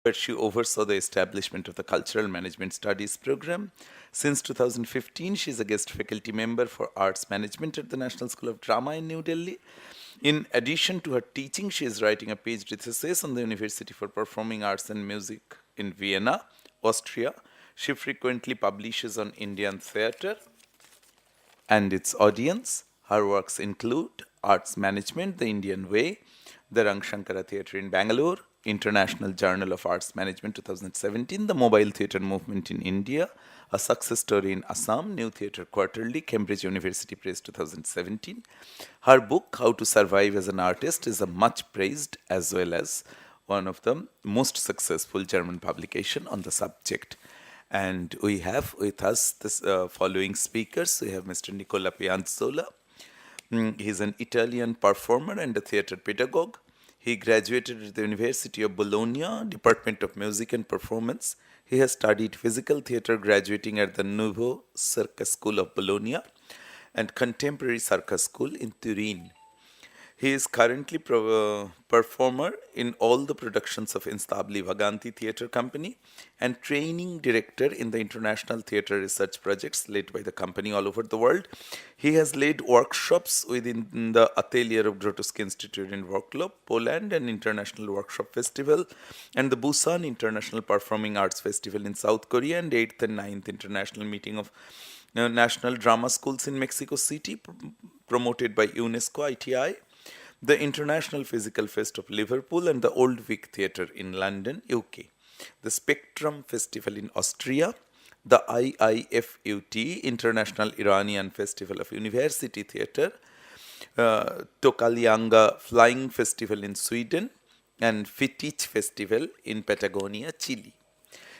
where she oversaw the establishment of the Cultural Management Studies program. Since 2015, she is a guest faculty member for Arts Management at the National School of Drama in New Delhi. In addition to her teaching, she is writing a PhD thesis on the University for Performing Arts and Music in Vienna, Austria. She frequently publishes on Indian theatre and its audience. Her works include Arts Management, The Indian Way, the Rangshankara Theatre in Bangalore, International Journal of Arts Management 2017, The Mobile Theatre Movement in India, A Success Story in Assam, New Theatre Quarterly, Cambridge University Press 2017. Her book, How to Survive as an Artist, is a much praised as well as one of the most successful German publication on the subject. And we have with us this following speakers. We have Mr. Nicola Pianzola. He is an Italian performer and a theatre pedagogue. He graduated at the University of Bologna, Department of Music and Performance. He has studied physical theatre, graduating at the Nuovo Circus School of Bologna and Contemporary Circus School in Turin. He is currently performer in all the productions of Instabili Vaganti Theatre Company and training director in the international theatre research projects led by the company all over the world. He has led workshops within the Atelier of Grotowski Institute in Wrocław, Poland, an international workshop festival, and the Busan International Performing Arts Festival in South Korea, and 8th and 9th International Meeting of National Drama Schools in Mexico City, promoted by UNESCO ITI, the International Physical Fest of Liverpool, and the Old Vic Theatre in London, UK, the Spectrum Festival in Austria, the IIFUT, International Iranian Festival of University Theatre, Tokalyanga Flying Festival in Sweden, and Fitich Festival in Patagonia, Chile.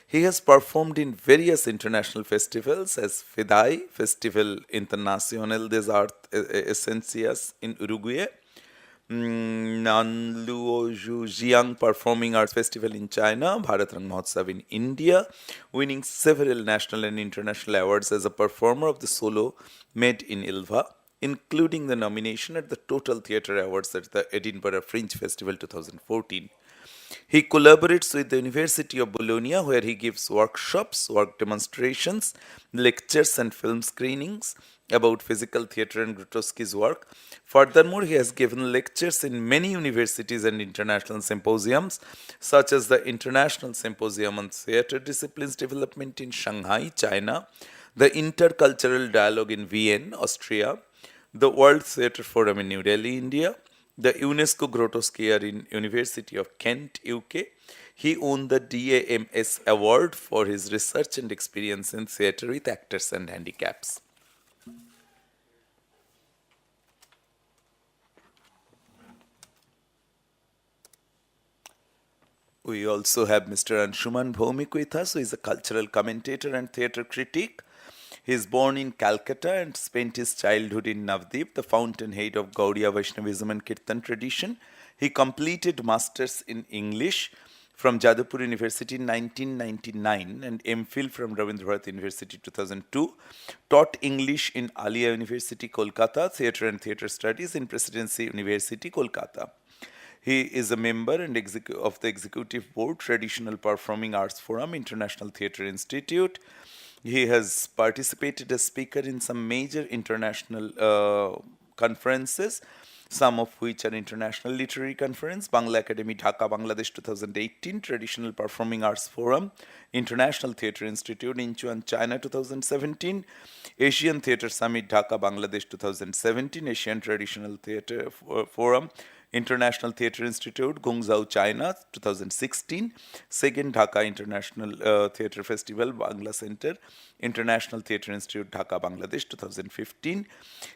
He has performed in various international festivals as FIDAI, Festival Internacional des Arts Essencias in Uruguay, Nanluojiang Performing Arts Festival in China, Bharat Rang Mahotsav in India, winning several national and international awards as a performer of the solo Made in Ilva, including the nomination at the Total Theatre Awards at the Edinburgh Fringe Festival 2014. He collaborates with the University of Bologna, where he gives workshops, work demonstrations, lectures, and film screenings about physical theatre and Grotowski's work. Furthermore, he has given lectures in many universities and international symposiums, such as the International Symposium on Theatre Disciplines Development in Shanghai, China, the Intercultural Dialogue in Vienna, Austria, the World Theatre Forum in New Delhi, India, the UNESCO Grotowski Year in University of Kent, UK. He won the DAMS Award for his research and experience in theatre with actors and handicaps. We also have Mr. Anshuman Bhaumik with us, who is a cultural commentator and theatre critic. He is born in Calcutta and spent his childhood in Navdeep, the fountainhead of Gaudiya Vaishnavism and Kirtan tradition. He completed Masters in English from Jadavpur University in 1999 and MPhil from Rabindra Bharat University 2002. Taught English in Alia University, Kolkata, Theatre and Theatre Studies in Presidency University, Kolkata. He is a member and of the Executive Board, Traditional Performing Arts Forum, International Theatre Institute. He has participated as speaker in some major international conferences, some of which are International Literary Conference, Bangla Academy Dhaka, Bangladesh 2018, Traditional Performing Arts Forum, International Theatre Institute, Incheon, China 2017, Asian Theatre Summit Dhaka, Bangladesh 2017, Asian Traditional Theatre Forum, International Theatre Institute, Guangzhou, China 2016, second Dhaka International Theatre Festival, Bangla Center, International Theatre Institute, Dhaka, Bangladesh 2015.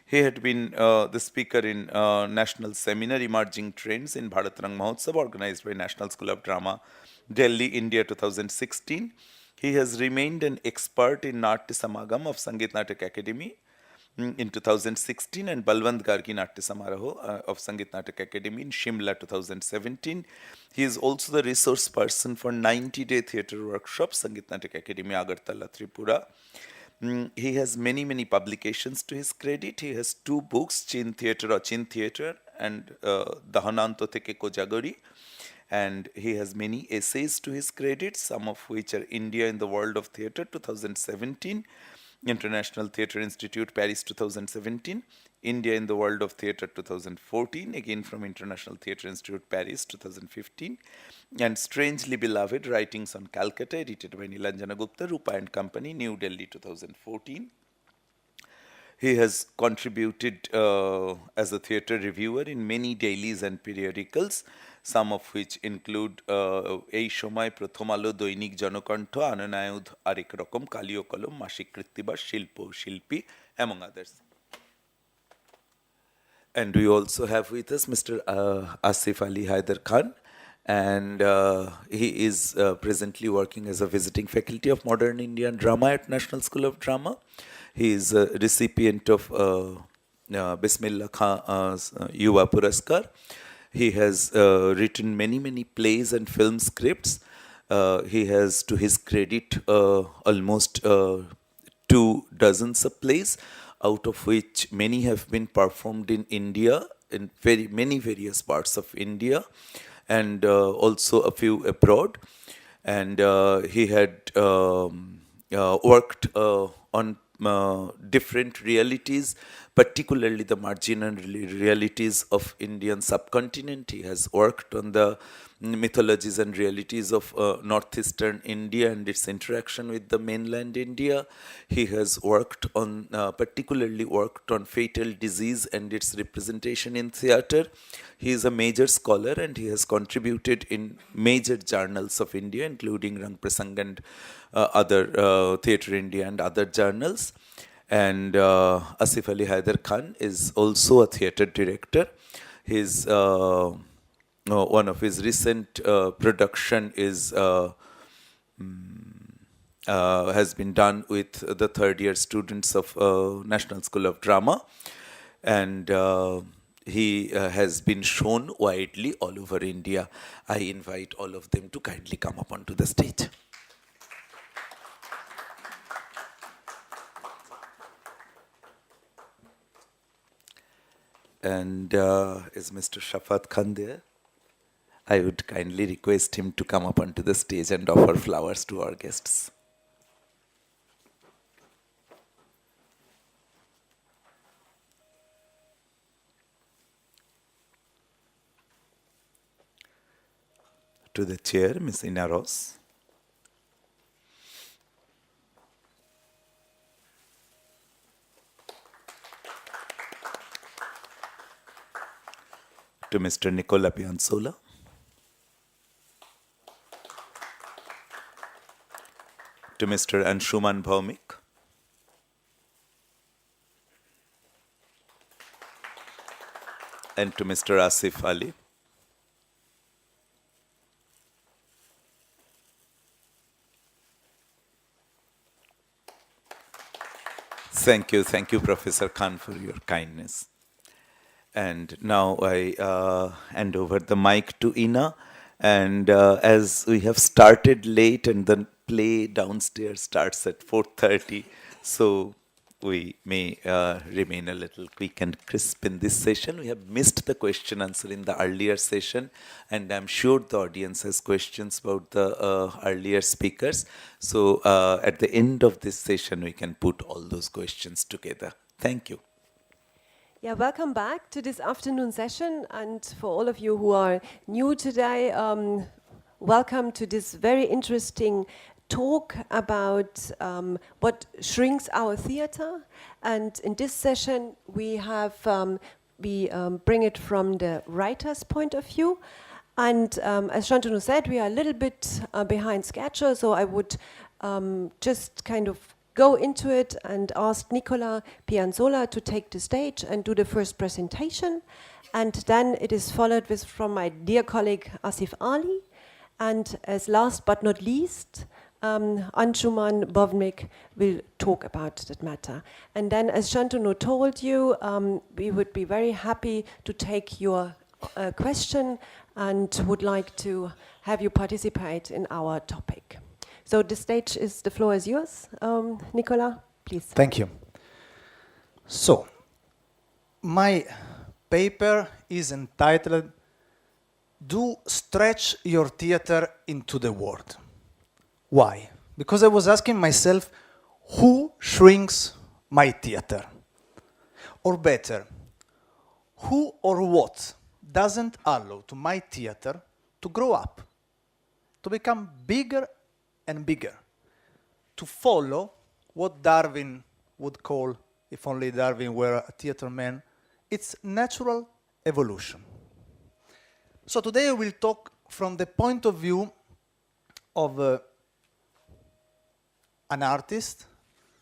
He had been the speaker in National Seminar Emerging Trends in Bharat Rang Mahotsav, organized by National School of Drama, Delhi, India 2016. He has remained an expert in Natya Samagam of Sangeet Natak Academy in 2016 and Balwant Gargi Natya Samaraho of Sangeet Natak Academy in Shimla 2017. He is also the resource person for 90-day theatre workshops, Sangeet Natak Academy, Agartala, Tripura. He has many publications to his credit. He has 2 books, Chin Theatre or Chin Theatre and Dahananto Theke Kojagori. and he has many essays to his credit, some of which are India in the World of Theatre 2017, International Theatre Institute Paris 2017, India in the World of Theatre 2014, again from International Theatre Institute Paris 2015, and Strangely Beloved Writings on Calcutta, edited by Nilanjana Gupta, Rupa and Company, New Delhi 2014. He has contributed as a theatre reviewer in many dailies and periodicals, some of which include এই সময় প্রথম আলো, দৈনিক জনকণ্ঠ, আননায়ুধ, আরেক রকম, কালীয় কলম, মাসিক কৃত্তিবাস, শিল্প ও শিল্পী, among others. And we also have with us Mr. Asif Ali Haider Khan, and he is presently working as a visiting faculty of modern Indian drama at National School of Drama. He is a recipient of Bismillah Khan's Yuva Puraskar. He has written many plays and film scripts. He has, to his credit, almost 24 plays, out of which many have been performed in India, in many various parts of India, and also a few abroad. And he had worked on different realities, particularly the marginal realities of Indian subcontinent. He has worked on the mythologies and realities of northeastern India and its interaction with the mainland India. He has worked on, particularly worked on fatal disease and its representation in theatre. He is a major scholar and he has contributed in major journals of India, including Rang Prasang and other Theatre India and other journals. And Asif Ali Haider Khan is also a theatre director. His one of his recent production is has been done with the third year students of National School of Drama, and he has been shown widely all over India. I invite all of them to kindly come up onto the stage. And is Mr. Shafat Khan there? I would kindly request him to come up onto the stage and offer flowers to our guests. To the chair, Ms. Ina Ross. To Mr. Nicola Pianzola. To Mr. Anshuman Bhaumik. And to Mr. Asif Ali. Thank you, Professor Khan, for your kindness. And now I hand over the mic to Ina. And as we have started late and the play downstairs starts at 4:30, so we may remain a little quick and crisp in this session. We have missed the question answer in the earlier session, and I'm sure the audience has questions about the earlier speakers. So at the end of this session, we can put all those questions together. Thank you. Yeah, welcome back to this afternoon session. And for all of you who are new today, welcome to this very interesting talk about what shrinks our theater. And in this session, we have bring it from the writer's point of view. And as Shantanu said, we are a little bit behind schedule, so I would just kind of go into it and ask Nicola Pianzola to take the stage and do the first presentation. And then it is followed with from my dear colleague Asif Ali. And as last but not least, Anshuman Bhaumik will talk about that matter. And then, as Shantanu told you, we would be very happy to take your question and would like to have you participate in our topic. So the stage is, the floor is yours. Nicola, please. Thank you. So, my paper is entitled do stretch your theater into the world. Why? Because I was asking myself, who shrinks my theater? Or better, who or what doesn't allow to my theater to grow up, to become bigger and bigger, to follow what Darwin would call, if only Darwin were a theater man, its natural evolution. So today I will talk from the point of view of an artist,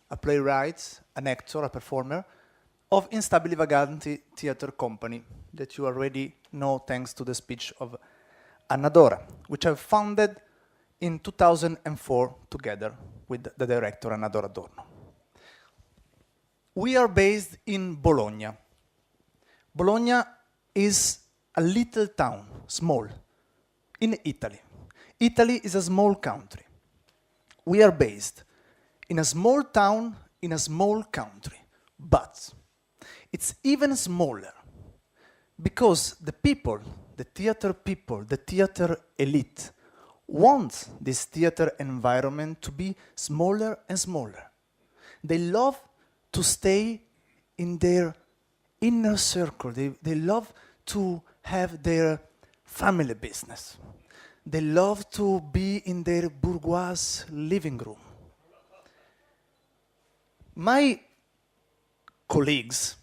a playwright, an actor, a performer, of Instabili Vaganti Theatre Company, that you already know thanks to the speech of Anna Dora, which I founded in 2004 together with the director Anna Dora Adorno. We are based in Bologna. Bologna is a little town, small, in Italy. Italy is a small country. We are based in a small town in a small country, but it's even smaller because the people, the theater elite, want this theater environment to be smaller and smaller. They love to stay in their inner circle. They love to have their family business. They love to be in their bourgeois living room. My colleagues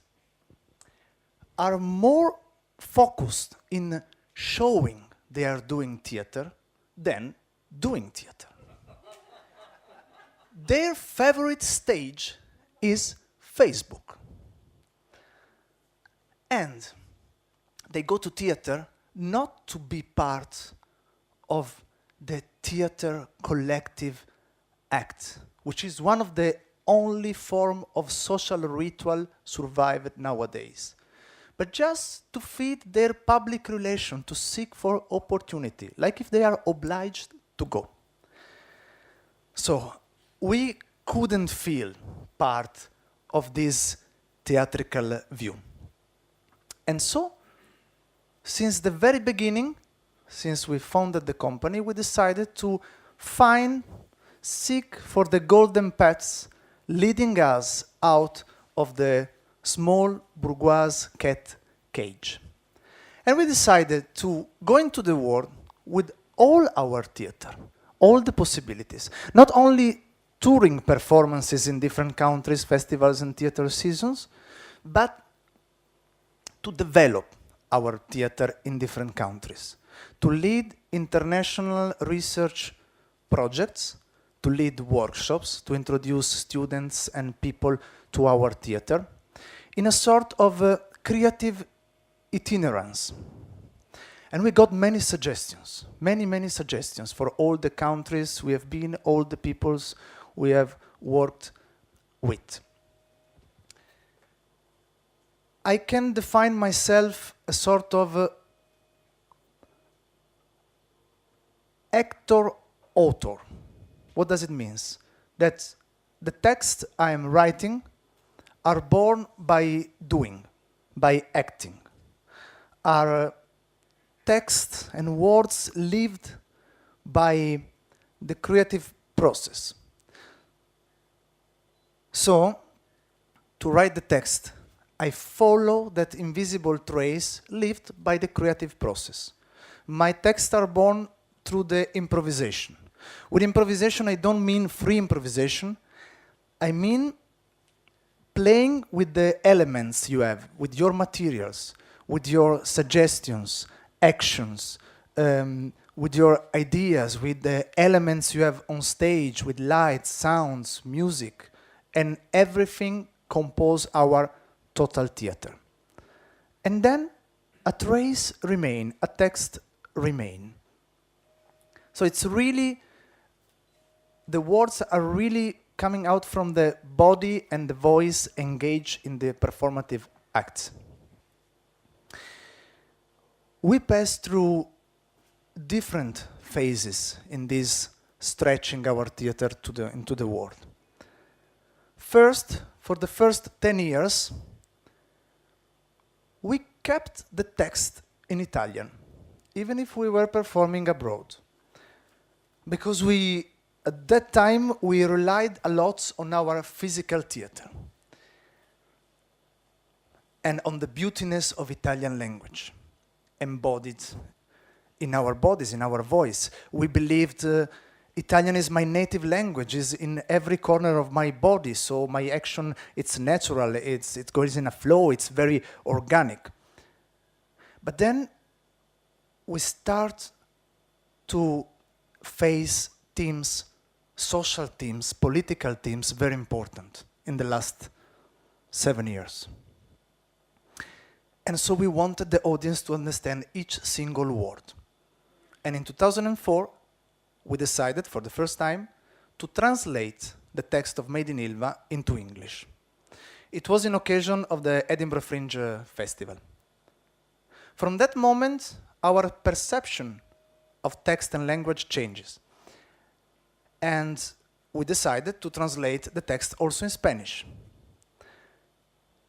are more focused in showing they are doing theater than doing theater. Their favorite stage is Facebook. And they go to theater not to be part of the theater collective act, which is one of the only form of social ritual survived nowadays, but just to feed their public relation, to seek for opportunity, like if they are obliged to go. So we couldn't feel part of this theatrical view. And so, since the very beginning, since we founded the company, we decided to seek for the golden paths leading us out of the small bourgeois cat cage. And we decided to go into the world with all our theater, all the possibilities, not only touring performances in different countries, festivals and theater seasons, but to develop our theater in different countries, to lead international research projects, to lead workshops, to introduce students and people to our theater, in a sort of creative itinerance. And we got many suggestions, many suggestions for all the countries we have been, all the peoples we have worked with. I can define myself a sort of actor-author. What does it mean? That the texts I am writing are born by doing, by acting, are texts and words lived by the creative process. So, to write the text, I follow that invisible trace lived by the creative process. My texts are born through the improvisation. With improvisation, I don't mean free improvisation. I mean playing with the elements you have, with your materials, with your suggestions, actions, with your ideas, with the elements you have on stage, with lights, sounds, music, and everything compose our total theater. And then a trace remain, a text remain. So it's really, the words are really coming out from the body and the voice engaged in the performative acts. We pass through different phases in this stretching our theater into the world. First, for the first 10 years, we kept the text in Italian. even if we were performing abroad. Because at that time, we relied a lot on our physical theater and on the beautiness of Italian language, embodied in our bodies, in our voice. We believed Italian is my native language, is in every corner of my body, so my action, it's natural, it goes in a flow, it's very organic. But then we start to face themes, social themes, political themes, very important in the last 7 years. And so we wanted the audience to understand each single word. And in 2004, we decided for the first time to translate the text of Made in Ilva into English. It was in occasion of the Edinburgh Fringe Festival. From that moment, our perception of text and language changes. And we decided to translate the text also in Spanish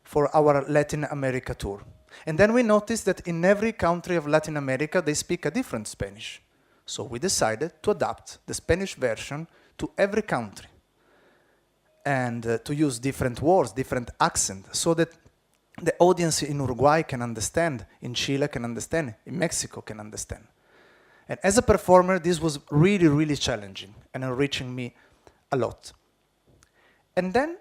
for our Latin America tour. And then we noticed that in every country of Latin America, they speak a different Spanish. So we decided to adapt the Spanish version to every country and to use different words, different accent, so that the audience in Uruguay can understand, in Chile can understand, in Mexico can understand. And as a performer, this was really, really challenging and enriching me a lot. And then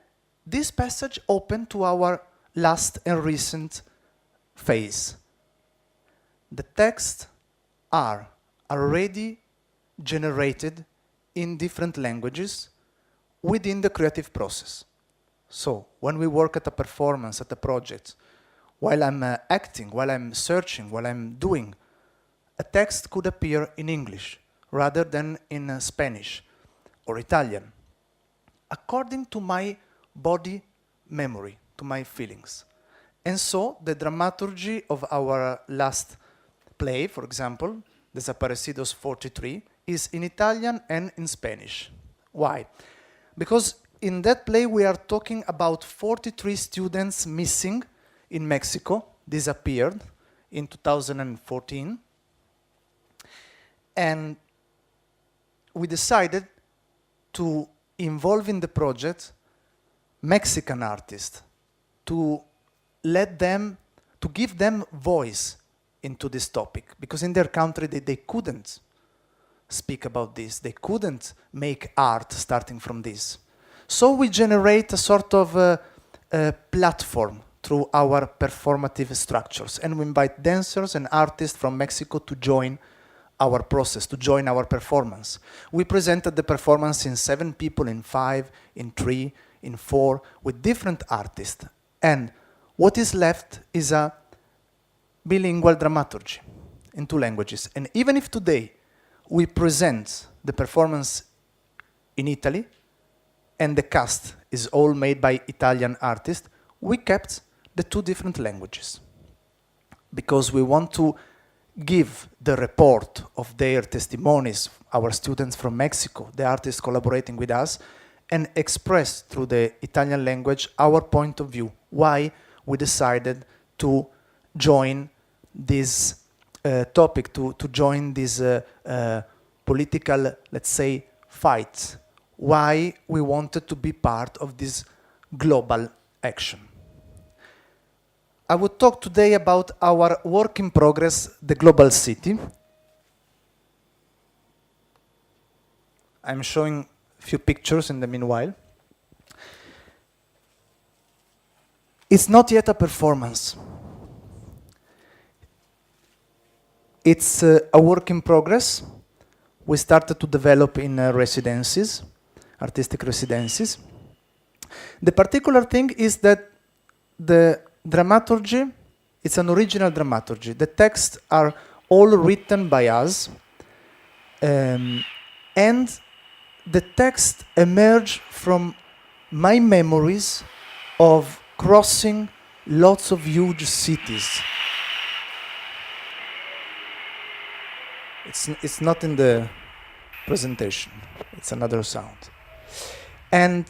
this passage opened to our last and recent phase. The texts are already generated in different languages within the creative process. So when we work at a performance, at a project, while I'm acting, while I'm searching, while I'm doing, a text could appear in English rather than in Spanish or Italian, according to my body memory, to my feelings. And so the dramaturgy of our last play, for example, Desaparecidos 43, is in Italian and in Spanish. Why? Because in that play we are talking about 43 students missing in Mexico, disappeared in 2014. And we decided to involve in the project Mexican artists, to let them, to give them voice into this topic, because in their country they couldn't speak about this, they couldn't make art starting from this. So we generate a sort of a platform through our performative structures, and we invite dancers and artists from Mexico to join our process, to join our performance. We presented the performance in 7 people, in 5, in 3, in 4, with different artists. And what is left is a bilingual dramaturgy in 2 languages. And even if today we present the performance in Italy and the cast is all made by Italian artists, we kept the 2 different languages because we want to give the report of their testimonies, our students from Mexico, the artists collaborating with us, and express through the Italian language our point of view, why we decided to join this topic, to join this political, let's say, fight, why we wanted to be part of this global action. I would talk today about our work in progress, the Global City. I'm showing a few pictures in the meanwhile. It's not yet a performance. It's a work in progress. We started to develop in residencies, artistic residencies. The particular thing is that the dramaturgy, it's an original dramaturgy. The texts are all written by us, and the text emerge from my memories of crossing lots of huge cities. It's not in the presentation, it's another sound. And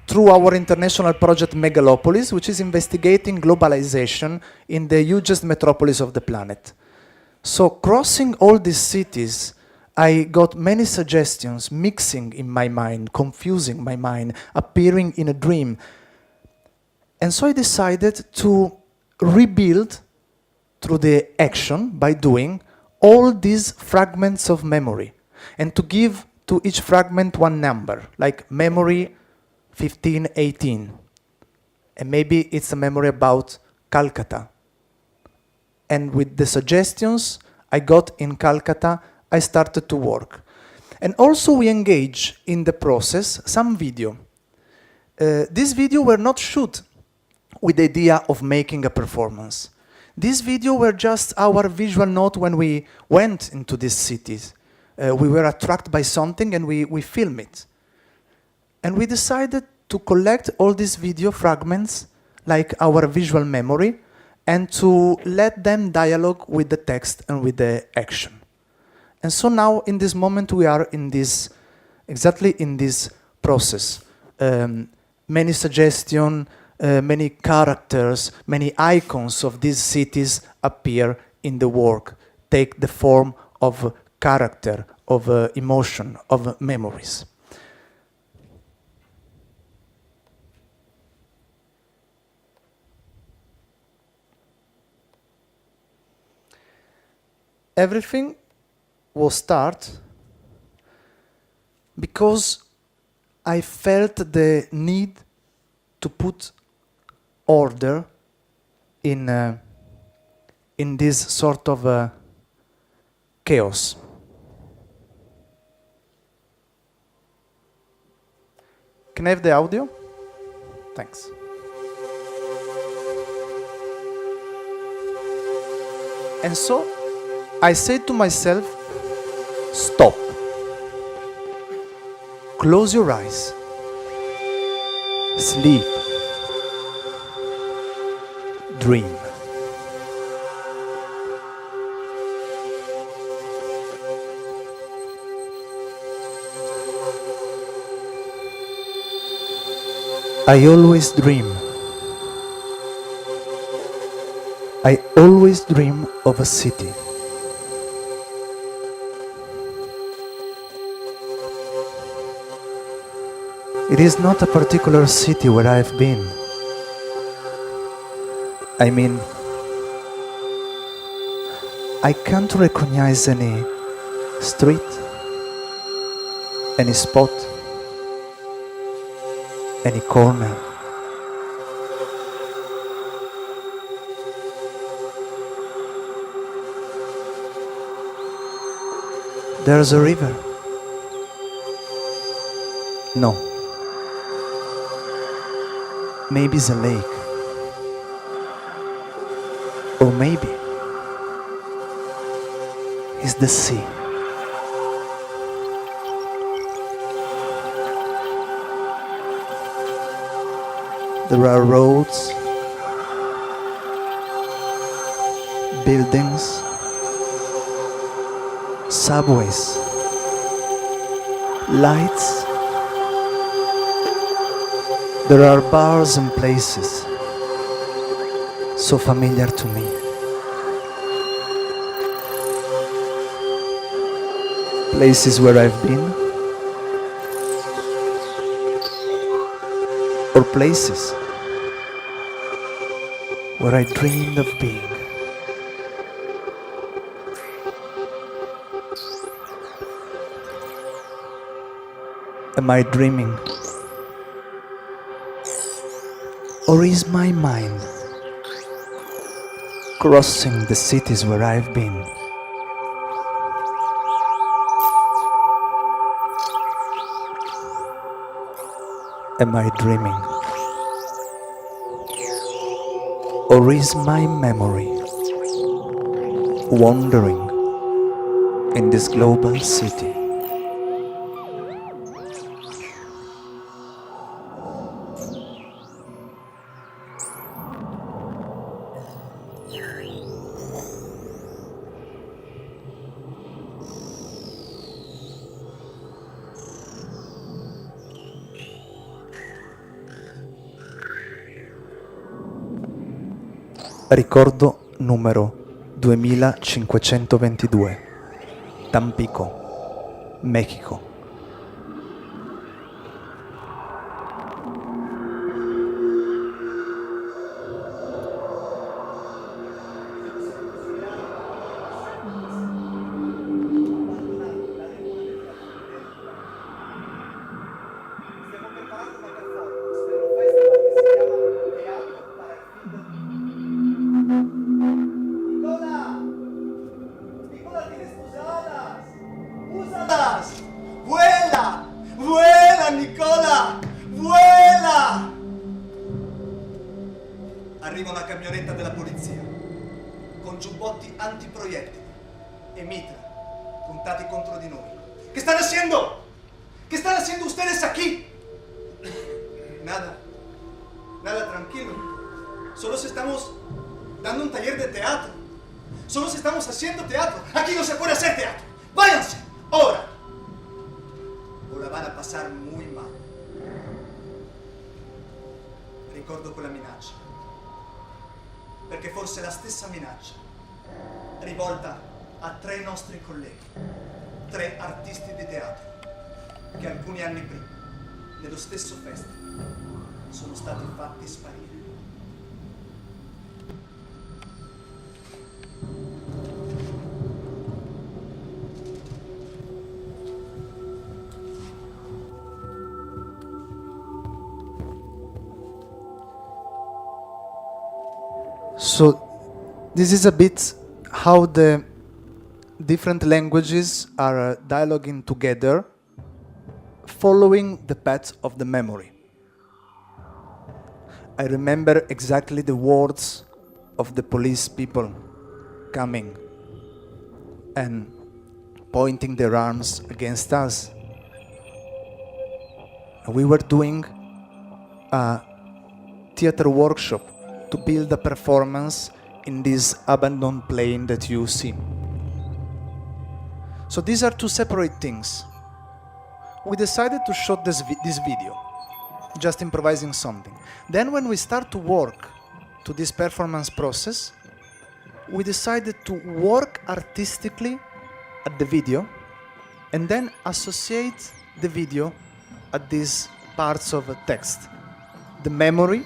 through our international project Megalopolis, which is investigating globalization in the hugest metropolis of the planet. So crossing all these cities, I got many suggestions mixing in my mind, confusing my mind, appearing in a dream. And so I decided to rebuild through the action, by doing, all these fragments of memory, and to give to each fragment one number, like memory 15, 18. And maybe it's a memory about Calcutta. And with the suggestions I got in Calcutta, I started to work. And also we engage in the process some video. This video were not shoot with the idea of making a performance. These video were just our visual note when we went into these cities. We were attracted by something and we film it. And we decided to collect all these video fragments like our visual memory and to let them dialogue with the text and with the action. And so now in this moment we are in this, exactly in this process. Many suggestions, many characters, many icons of these cities appear in the work, take the form of character, of emotion, of memories. Everything will start because I felt the need to put order in this sort of chaos. Can I have the audio? Thanks. And so I said to myself, stop. Close your eyes. Sleep. Dream. I always dream. I always dream of a city. It is not a particular city where I've been. I mean, I can't recognize any street, any spot, any corner. There's a river. No. Maybe it's a lake. Or maybe it's the sea. There are roads, buildings, subways, lights. There are bars and places so familiar to me. Places where I've been, or places where I dreamed of being. Am I dreaming? Or is my mind crossing the cities where I've been? Am I dreaming? Or is my memory wandering in this global city? Ricordo numero 2522, Tampico, México. ¡Vuela! ¡Vuela, Nicola! ¡Vuela! Arriva una camionetta della polizia con giubbotti antiproiettili e mitra puntati contro di noi. ¿Qué están haciendo? ¿Qué están haciendo ustedes aquí? Nada, nada, tranquilo. Solo se estamos dando un taller de teatro. Solo se estamos haciendo teatro. Aquí no se puede hacer teatro. ¡Váyanse! Ora! Ora van a passare muy mal. Ricordo quella minaccia, perché forse la stessa minaccia rivolta a 3 nostri colleghi, 3 artisti di teatro, che alcuni anni prima, nello stesso festival, sono stati fatti sparire. So this is a bit how the different languages are dialoguing together, following the path of the memory. I remember exactly the words of the police people coming and pointing their arms against us. We were doing a theater workshop to build a performance in this abandoned plane that you see. So these are 2 separate things. We decided to shoot this video, just improvising something. Then when we start to work to this performance process, we decided to work artistically at the video and then associate the video at these parts of a text. The memory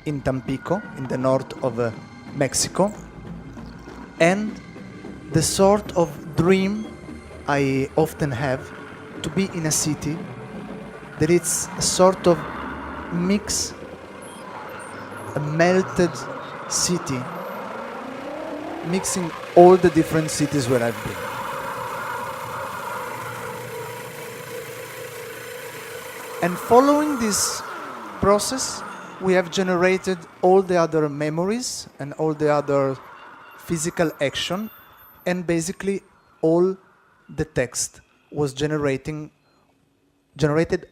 in Tampico, in the north of Mexico, and the sort of dream I often have to be in a city that it's a sort of mix, a melted city, mixing all the different cities where I've been. And following this process, we have generated all the other memories and all the other physical action, and basically all the text was generated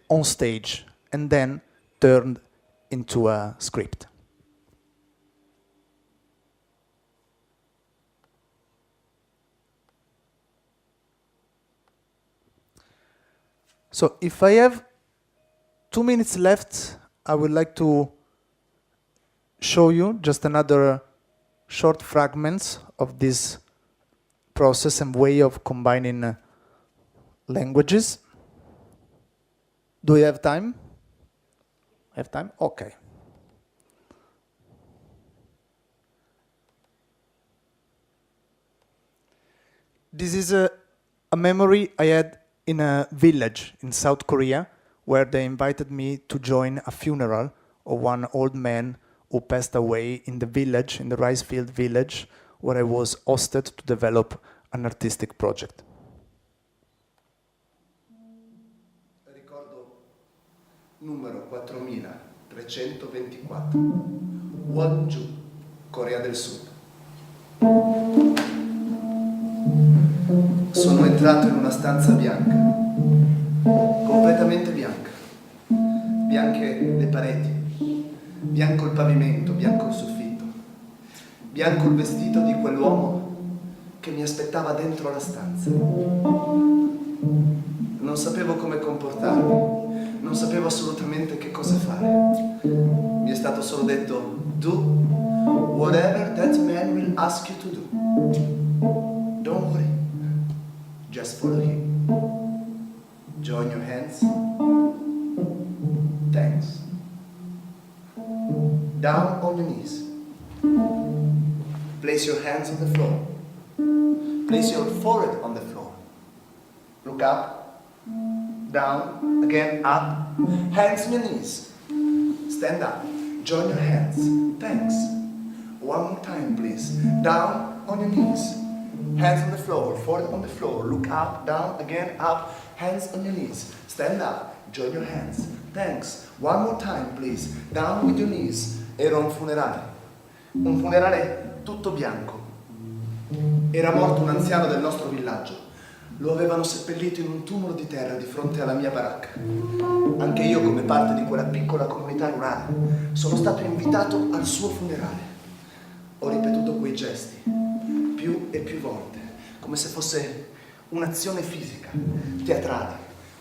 on stage and then turned into a script. So if I have 2 minutes left, I would like to show you just another short fragments of this process and way of combining languages. Do we have time? Have time? Okay. This is a memory I had in a village in South Korea, where they invited me to join a funeral of one old man who passed away in the village, in the rice field village, where I was hosted to develop an artistic project. Ricordo numero 4324, Wonju, Corea del Sud. Sono entrato in una stanza bianca, completamente bianca, bianche le pareti, bianco il pavimento, bianco il soffitto, bianco il vestito di quell'uomo che mi aspettava dentro la stanza. Non sapevo come comportarmi, non sapevo assolutamente che cosa fare. Mi è stato solo detto: tu Whatever that man will ask you to do, don't worry. Just follow him. Join your hands. Thanks. Down on your knees. Place your hands on the floor. Place your forehead on the floor. Look up, down, again up. Hands on your knees. Stand up. Join your hands. Thanks. One more time, please. Down on your knees. Hands on the floor, forehead on the floor. Look up, down, again, up. Hands on your knees. Stand up. Join your hands. Thanks. One more time, please. Down with your knees. Era un funerale. Un funerale tutto bianco. Era morto un anziano del nostro villaggio. Lo avevano seppellito in un tumulo di terra di fronte alla mia baracca. Anche io, come parte di quella piccola comunità rurale, sono stato invitato al suo funerale. Ho ripetuto quei gesti più e più volte, come se fosse un'azione fisica, teatrale,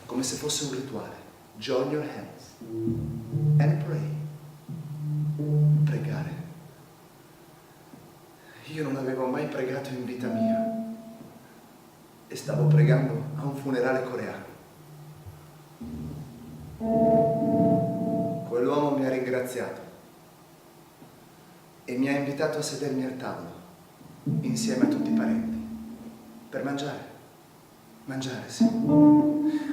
come se fosse un rituale. Join your hands and pray. Pregare. Io non avevo mai pregato in vita mia e stavo pregando a un funerale coreano. Quell'uomo mi ha ringraziato e mi ha invitato a sedermi al tavolo insieme a tutti i parenti per mangiare. Mangiare, sì.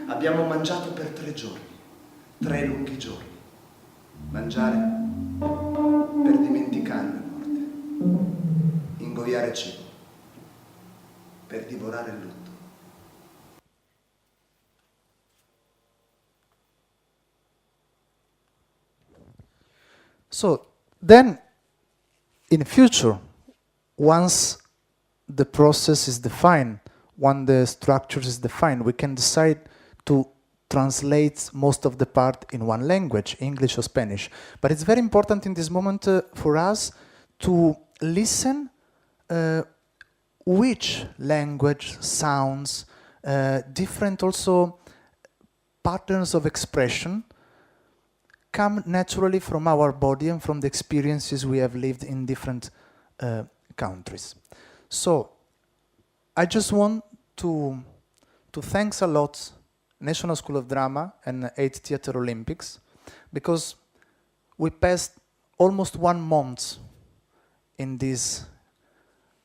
Abbiamo mangiato per 3 giorni, 3 lunghi giorni. Mangiare per dimenticare la morte. Ingoiare cibo per divorare il lutto. So then, in future, once the process is defined, when the structure is defined, we can decide to translate most of the part in one language, English or Spanish. But it's very important in this moment for us to listen which language, sounds, different also patterns of expression come naturally from our body and from the experiences we have lived in different countries. So I just want to thanks a lot National School of Drama and 8 Theatre Olympics, because we passed almost 1 month in this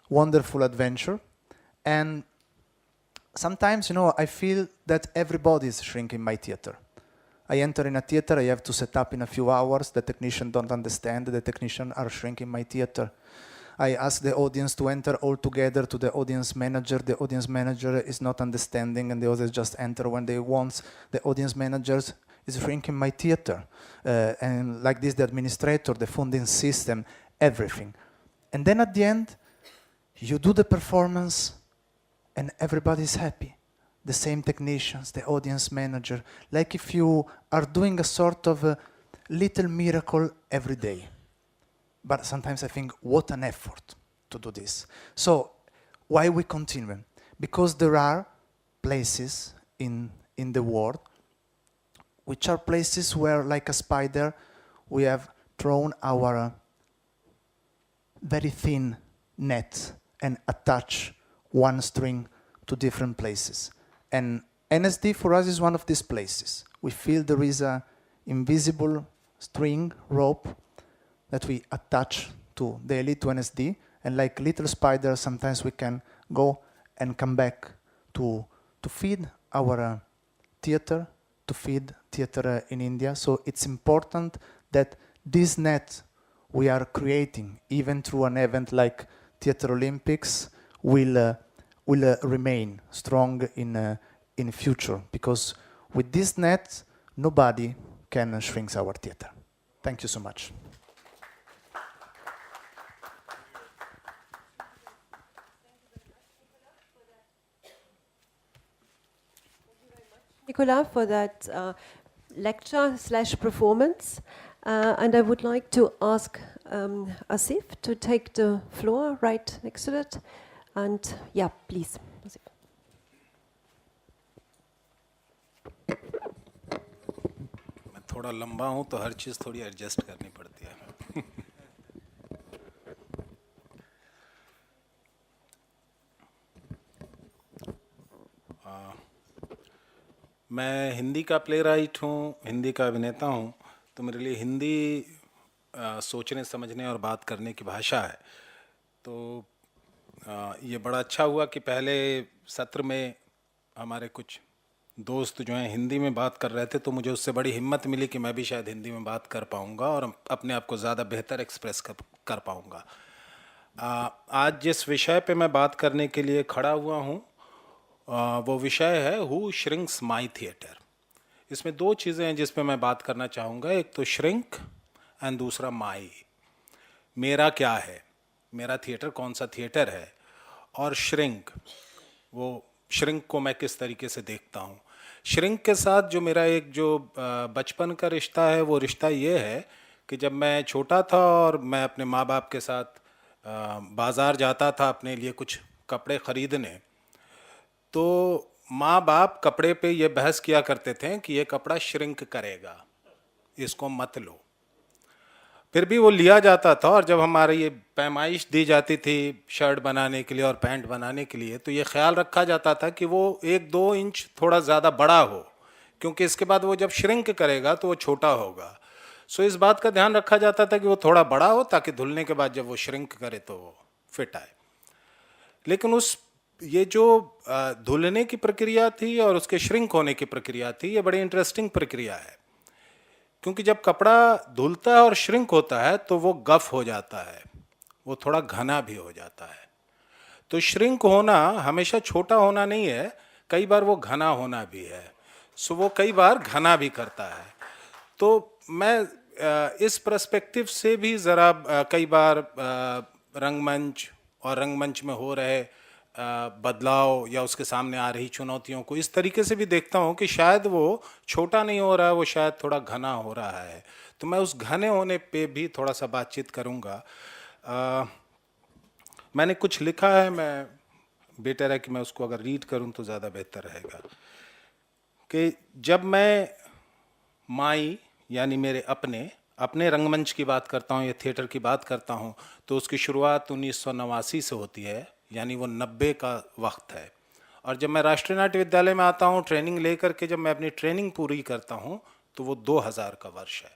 wonderful adventure, and sometimes, I feel that everybody is shrinking my theater. I enter in a theater, I have to set up in a few hours, the technicians don't understand, the technicians are shrinking my theater. I ask the audience to enter all together to the audience manager is not understanding, and the others just enter when they want. The audience manager is shrinking my theater. And like this, the administrator, the funding system, everything. And then at the end, you do the performance and everybody's happy. The same technicians, the audience manager, like if you are doing a sort of a little miracle every day. But sometimes I think, what an effort to do this. So why we continue? Because there are places in the world which are places where, like a spider, we have thrown our very thin net and attach one string to different places. And NSD for us is one of these places. We feel there is an invisible string, rope, that we attach to the elite to NSD, and like little spiders, sometimes we can go and come back to feed our theater, to feed theater in India. So it's important that this net we are creating, even through an event like Theatre Olympics, will remain strong in future, because with this net, nobody can shrink our theater. Thank you so much. Nicolas, for that lecture/performance. And I would like to ask Asif to take the floor right next to that. And yeah, please, Asif. मैं थोड़ा लंबा हूँ तो हर चीज़ थोड़ी adjust करनी पड़ती है. मैं हिंदी का प्ले राइट हूँ, हिंदी का अभिनेता हूँ, तो मेरे लिए हिंदी सोचने समझने और बात करने की भाषा है। तो ये बड़ा अच्छा हुआ कि पहले सत्र में हमारे कुछ दोस्त जो हैं हिंदी में बात कर रहे थे, तो मुझे उससे बड़ी हिम्मत मिली कि मैं भी शायद हिंदी में बात कर पाऊँगा और अपने आप को ज़्यादा बेहतर एक्सप्रेस कर पाऊँगा। आज जिस विषय पे मैं बात करने के लिए खड़ा हुआ हूँ वो विषय है हु श्रिंक्स माई थिएटर। इसमें दो चीज़ें हैं जिस पे मैं बात करना चाहूँगा, एक तो श्रिंक एंड दूसरा माई, मेरा क्या है, मेरा थिएटर कौन सा थिएटर है, और श्रिंक, वो श्रिंक को मैं किस तरीके से देखता हूँ। श्रिंक के साथ जो मेरा एक जो बचपन का रिश्ता है, वो रिश्ता ये है कि जब मैं छोटा था और मैं अपने माँ बाप के साथ बाज़ार जाता था अपने लिए कुछ कपड़े ख़रीदने, तो माँ बाप कपड़े पे ये बहस किया करते थे कि ये कपड़ा श्रिंक करेगा, इसको मत लो। फिर भी वो लिया जाता था, और जब हमारे ये पैमाइश दी जाती थी शर्ट बनाने के लिए और पैंट बनाने के लिए, तो ये ख्याल रखा जाता था कि वो 1-2 इंच थोड़ा ज़्यादा बड़ा हो, क्योंकि इसके बाद वो जब श्रिंक करेगा तो वो छोटा होगा। सो इस बात का ध्यान रखा जाता था कि वो थोड़ा बड़ा हो, ताकि धुलने के बाद जब वो श्रिंक करे तो वो फिट आए। लेकिन ये जो धुलने की प्रक्रिया थी और उसके श्रिंक होने की प्रक्रिया थी, ये बड़ी इंटरेस्टिंग प्रक्रिया है, क्योंकि जब कपड़ा धुलता है और श्रिंक होता है तो वो गफ हो जाता है, वो थोड़ा घना भी हो जाता है। तो श्रिंक होना हमेशा छोटा होना नहीं है, कई बार वो घना होना भी है। सो वो कई बार घना भी करता है। तो मैं इस पर्सपेक्टिव से भी ज़रा कई बार रंगमंच और रंगमंच में हो रहे बदलाव या उसके सामने आ रही चुनौतियों को इस तरीके से भी देखता हूँ कि शायद वो छोटा नहीं हो रहा है, वो शायद थोड़ा घना हो रहा है। तो मैं उस घने होने पे भी थोड़ा सा बातचीत करूँगा। मैंने कुछ लिखा है, मैं बेटर है कि मैं उसको अगर रीड करूँ तो ज़्यादा बेहतर रहेगा। कि जब मैं माई यानी मेरे अपने रंगमंच की बात करता हूँ या थिएटर की बात करता हूँ, तो उसकी शुरुआत 1989 से होती है, यानी वो 90 का वक्त है। और जब मैं राष्ट्रीय नाट्य विद्यालय में आता हूँ ट्रेनिंग लेकर के, जब मैं अपनी ट्रेनिंग पूरी करता हूँ, तो वो 2000 का वर्ष है।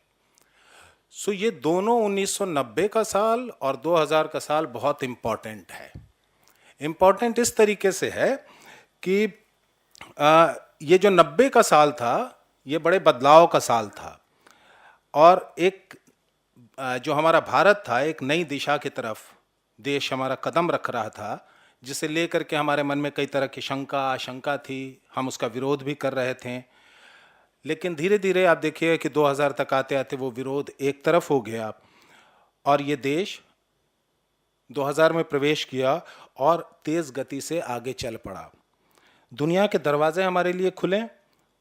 सो ये दोनों 1990 का साल और 2000 का साल बहुत इम्पॉर्टेंट है। इम्पॉर्टेंट इस तरीके से है कि ये जो 90 का साल था, ये बड़े बदलाव का साल था, और एक जो हमारा भारत था, एक नई दिशा की तरफ देश हमारा कदम रख रहा था, जिसे लेकर के हमारे मन में कई तरह की शंका आशंका थी, हम उसका विरोध भी कर रहे थे। लेकिन धीरे धीरे आप देखिए कि 2000 तक आते आते वो विरोध एक तरफ हो गया और ये देश 2000 में प्रवेश किया और तेज़ गति से आगे चल पड़ा। दुनिया के दरवाजे हमारे लिए खुले,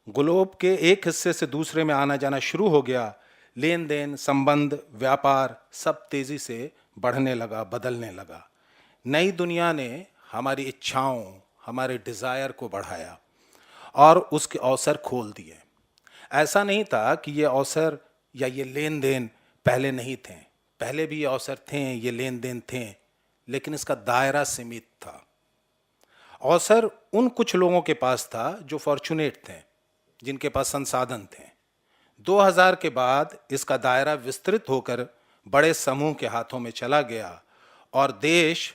ग्लोब के एक हिस्से से दूसरे में आना जाना शुरू हो गया, लेन देन, संबंध, व्यापार सब तेज़ी से बढ़ने लगा, बदलने लगा। नई दुनिया ने हमारी इच्छाओं, हमारे डिज़ायर को बढ़ाया और उसके अवसर खोल दिए। ऐसा नहीं था कि ये अवसर या ये लेन देन पहले नहीं थे, पहले भी ये अवसर थे, ये लेन देन थे, लेकिन इसका दायरा सीमित था। अवसर उन कुछ लोगों के पास था जो फॉर्चुनेट थे, जिनके पास संसाधन थे। 2000 के बाद इसका दायरा विस्तृत होकर बड़े समूह के हाथों में चला गया और देश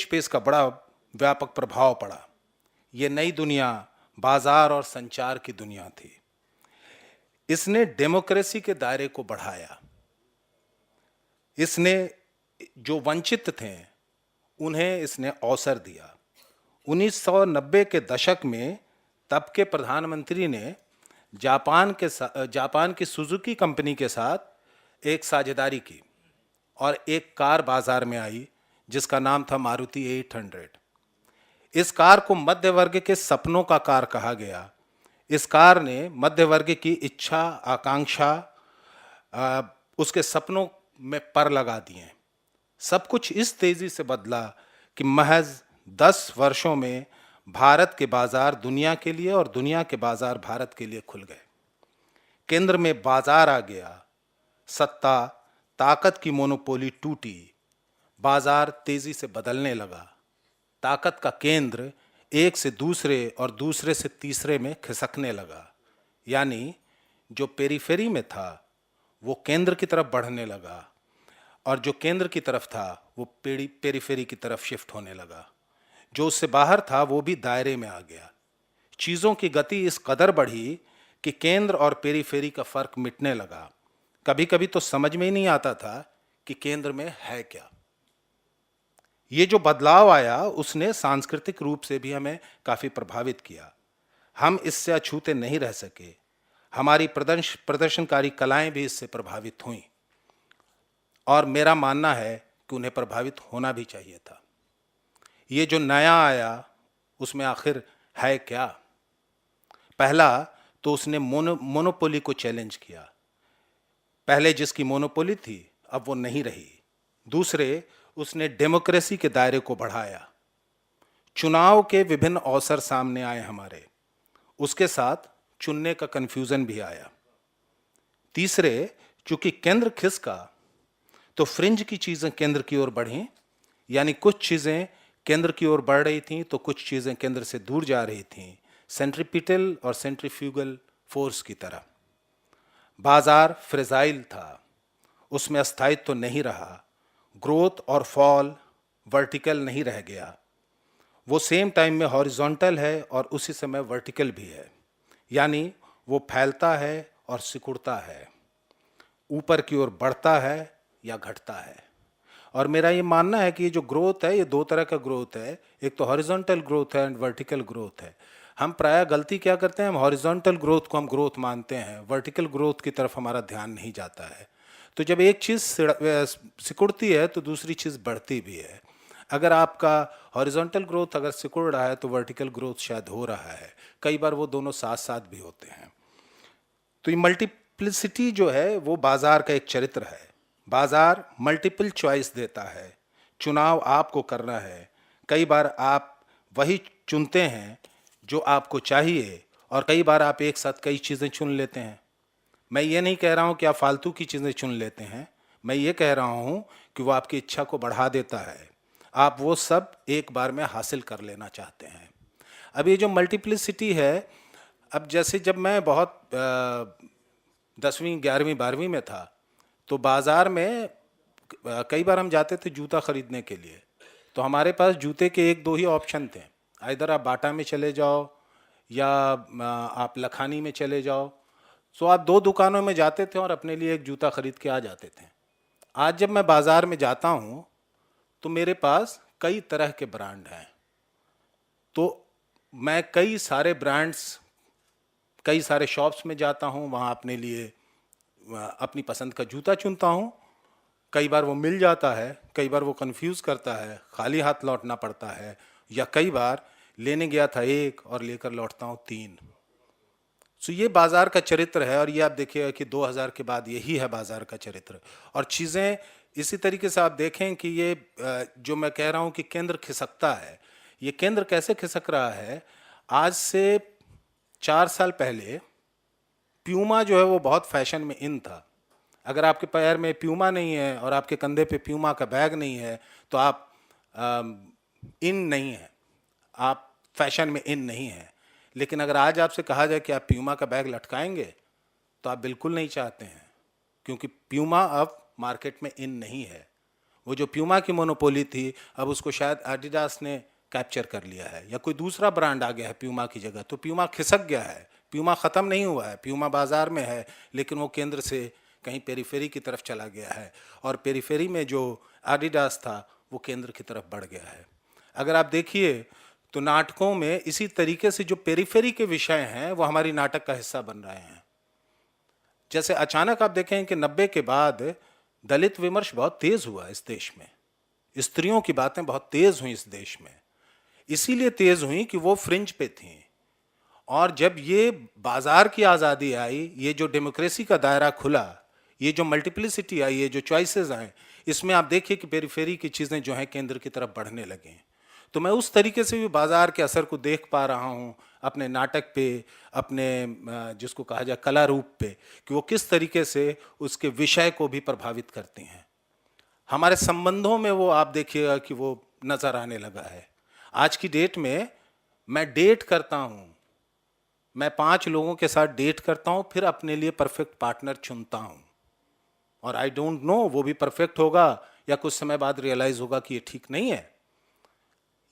पे इसका बड़ा व्यापक प्रभाव पड़ा। ये नई दुनिया बाजार और संचार की दुनिया थी। इसने डेमोक्रेसी के दायरे को बढ़ाया। इसने जो वंचित थे उन्हें इसने अवसर दिया। 1990 के दशक में तब के प्रधानमंत्री ने जापान की सुजुकी कंपनी के साथ एक साझेदारी की और एक कार बाजार में आई जिसका नाम था मारुति 800। इस कार को मध्य वर्ग के सपनों का कार कहा गया। इस कार ने मध्य वर्ग की इच्छा, आकांक्षा, उसके सपनों में पर लगा दिए। सब कुछ इस तेजी से बदला कि महज 10 वर्षों में भारत के बाजार दुनिया के लिए और दुनिया के बाजार भारत के लिए खुल गए। केंद्र में बाजार आ गया, सत्ता, ताकत की मोनोपोली टूटी, बाजार तेजी से बदलने लगा। ताकत का केंद्र एक से दूसरे और दूसरे से तीसरे में खिसकने लगा। यानी जो पेरीफेरी में था वो केंद्र की तरफ बढ़ने लगा और जो केंद्र की तरफ था वो पेरीफेरी की तरफ शिफ्ट होने लगा। जो उससे बाहर था वो भी दायरे में आ गया। चीज़ों की गति इस कदर बढ़ी कि केंद्र और पेरीफेरी का फर्क मिटने लगा। कभी कभी तो समझ में ही नहीं आता था कि केंद्र में है क्या। ये जो बदलाव आया उसने सांस्कृतिक रूप से भी हमें काफ़ी प्रभावित किया। हम इससे अछूते नहीं रह सके। हमारी प्रदर्शनकारी कलाएं भी इससे प्रभावित हुईं और मेरा मानना है कि उन्हें प्रभावित होना भी चाहिए था। ये जो नया आया उसमें आखिर है क्या? पहला तो उसने मोनोपोली को चैलेंज किया। पहले जिसकी मोनोपोली थी अब वो नहीं रही। दूसरे, उसने डेमोक्रेसी के दायरे को बढ़ाया। चुनाव के विभिन्न अवसर सामने आए हमारे, उसके साथ चुनने का कंफ्यूजन भी आया। तीसरे, चूंकि केंद्र खिसका तो फ्रिंज की चीजें केंद्र की ओर बढ़ी, यानी कुछ चीजें केंद्र की ओर बढ़ रही थीं तो कुछ चीजें केंद्र से दूर जा रही थीं, सेंट्रीपिटल और सेंट्रीफ्यूगल फोर्स की तरह। बाजार फ्रेजाइल था, उसमें अस्थायित्व तो नहीं रहा। ग्रोथ और फॉल वर्टिकल नहीं रह गया। वो सेम टाइम में हॉरिजॉन्टल है और उसी समय वर्टिकल भी है, यानी वो फैलता है और सिकुड़ता है, ऊपर की ओर बढ़ता है या घटता है। और मेरा ये मानना है कि ये जो ग्रोथ है ये दो तरह का ग्रोथ है। एक तो हॉरिजॉन्टल ग्रोथ है एंड वर्टिकल ग्रोथ है। हम प्रायः गलती क्या करते हैं, हम हॉरिजॉन्टल ग्रोथ को हम ग्रोथ मानते हैं, वर्टिकल ग्रोथ की तरफ हमारा ध्यान नहीं जाता है। तो जब एक चीज़ सिकुड़ती है तो दूसरी चीज़ बढ़ती भी है। अगर आपका हॉरिजॉन्टल ग्रोथ अगर सिकुड़ रहा है तो वर्टिकल ग्रोथ शायद हो रहा है। कई बार वो दोनों साथ साथ भी होते हैं। तो ये मल्टीप्लिसिटी जो है वो बाजार का एक चरित्र है। बाजार मल्टीपल चॉइस देता है, चुनाव आपको करना है। कई बार आप वही चुनते हैं जो आपको चाहिए और कई बार आप एक साथ कई चीज़ें चुन लेते हैं। मैं ये नहीं कह रहा हूँ कि आप फालतू की चीज़ें चुन लेते हैं, मैं ये कह रहा हूँ कि वो आपकी इच्छा को बढ़ा देता है। आप वो सब एक बार में हासिल कर लेना चाहते हैं। अब ये जो मल्टीप्लिसिटी है, अब जैसे जब मैं बहुत 10वीं 11वीं 12वीं में था तो बाज़ार में कई बार हम जाते थे जूता ख़रीदने के लिए, तो हमारे पास जूते के एक दो ही ऑप्शन थे। इधर आप बाटा में चले जाओ या आप लखानी में चले जाओ। सो आप दो दुकानों में जाते थे और अपने लिए एक जूता ख़रीद के आ जाते थे। आज जब मैं बाज़ार में जाता हूँ तो मेरे पास कई तरह के ब्रांड हैं, तो मैं कई सारे ब्रांड्स, कई सारे शॉप्स में जाता हूँ, वहाँ अपने लिए अपनी पसंद का जूता चुनता हूँ। कई बार वो मिल जाता है, कई बार वो कंफ्यूज करता है, खाली हाथ लौटना पड़ता है, या कई बार लेने गया था एक और लेकर लौटता हूँ 3। सो ये बाज़ार का चरित्र है और ये आप देखिएगा कि 2000 के बाद यही है बाज़ार का चरित्र। और चीज़ें इसी तरीके से आप देखें कि ये जो मैं कह रहा हूँ कि केंद्र खिसकता है, ये केंद्र कैसे खिसक रहा है। आज से 4 साल पहले प्यूमा जो है वो बहुत फैशन में इन था। अगर आपके पैर में प्यूमा नहीं है और आपके कंधे पे प्यूमा का बैग नहीं है तो आप इन नहीं है, आप फैशन में इन नहीं है। लेकिन अगर आज आपसे कहा जाए कि आप प्यूमा का बैग लटकाएंगे तो आप बिल्कुल नहीं चाहते हैं, क्योंकि प्यूमा अब मार्केट में इन नहीं है। वो जो प्यूमा की मोनोपोली थी अब उसको शायद एडिडास ने कैप्चर कर लिया है या कोई दूसरा ब्रांड आ गया है प्यूमा की जगह। तो प्यूमा खिसक गया है, प्यूमा ख़त्म नहीं हुआ है। प्यूमा बाज़ार में है लेकिन वो केंद्र से कहीं पेरीफेरी की तरफ चला गया है और पेरीफेरी में जो एडिडास था वो केंद्र की तरफ बढ़ गया है। अगर आप देखिए तो नाटकों में इसी तरीके से जो पेरीफेरी के विषय हैं वो हमारी नाटक का हिस्सा बन रहे हैं। जैसे अचानक आप देखें कि 90 के बाद दलित विमर्श बहुत तेज हुआ इस देश में, स्त्रियों की बातें बहुत तेज हुई इस देश में। इसीलिए तेज हुई कि वो फ्रिंज पे थी। और जब ये बाजार की आज़ादी आई, ये जो डेमोक्रेसी का दायरा खुला, ये जो मल्टीप्लिसिटी आई, ये जो चॉइसेस आए, इसमें आप देखिए कि पेरीफेरी की चीज़ें जो हैं केंद्र की तरफ बढ़ने लगें। तो मैं उस तरीके से भी बाजार के असर को देख पा रहा हूँ अपने नाटक पे, अपने जिसको कहा जाए कला रूप पे, कि वो किस तरीके से उसके विषय को भी प्रभावित करती हैं। हमारे संबंधों में वो आप देखिएगा कि वो नज़र आने लगा है। आज की डेट में मैं डेट करता हूं, मैं 5 लोगों के साथ डेट करता हूं, फिर अपने लिए परफेक्ट पार्टनर चुनता हूं, और आई डोंट नो वो भी परफेक्ट होगा या कुछ समय बाद रियलाइज होगा कि ये ठीक नहीं है।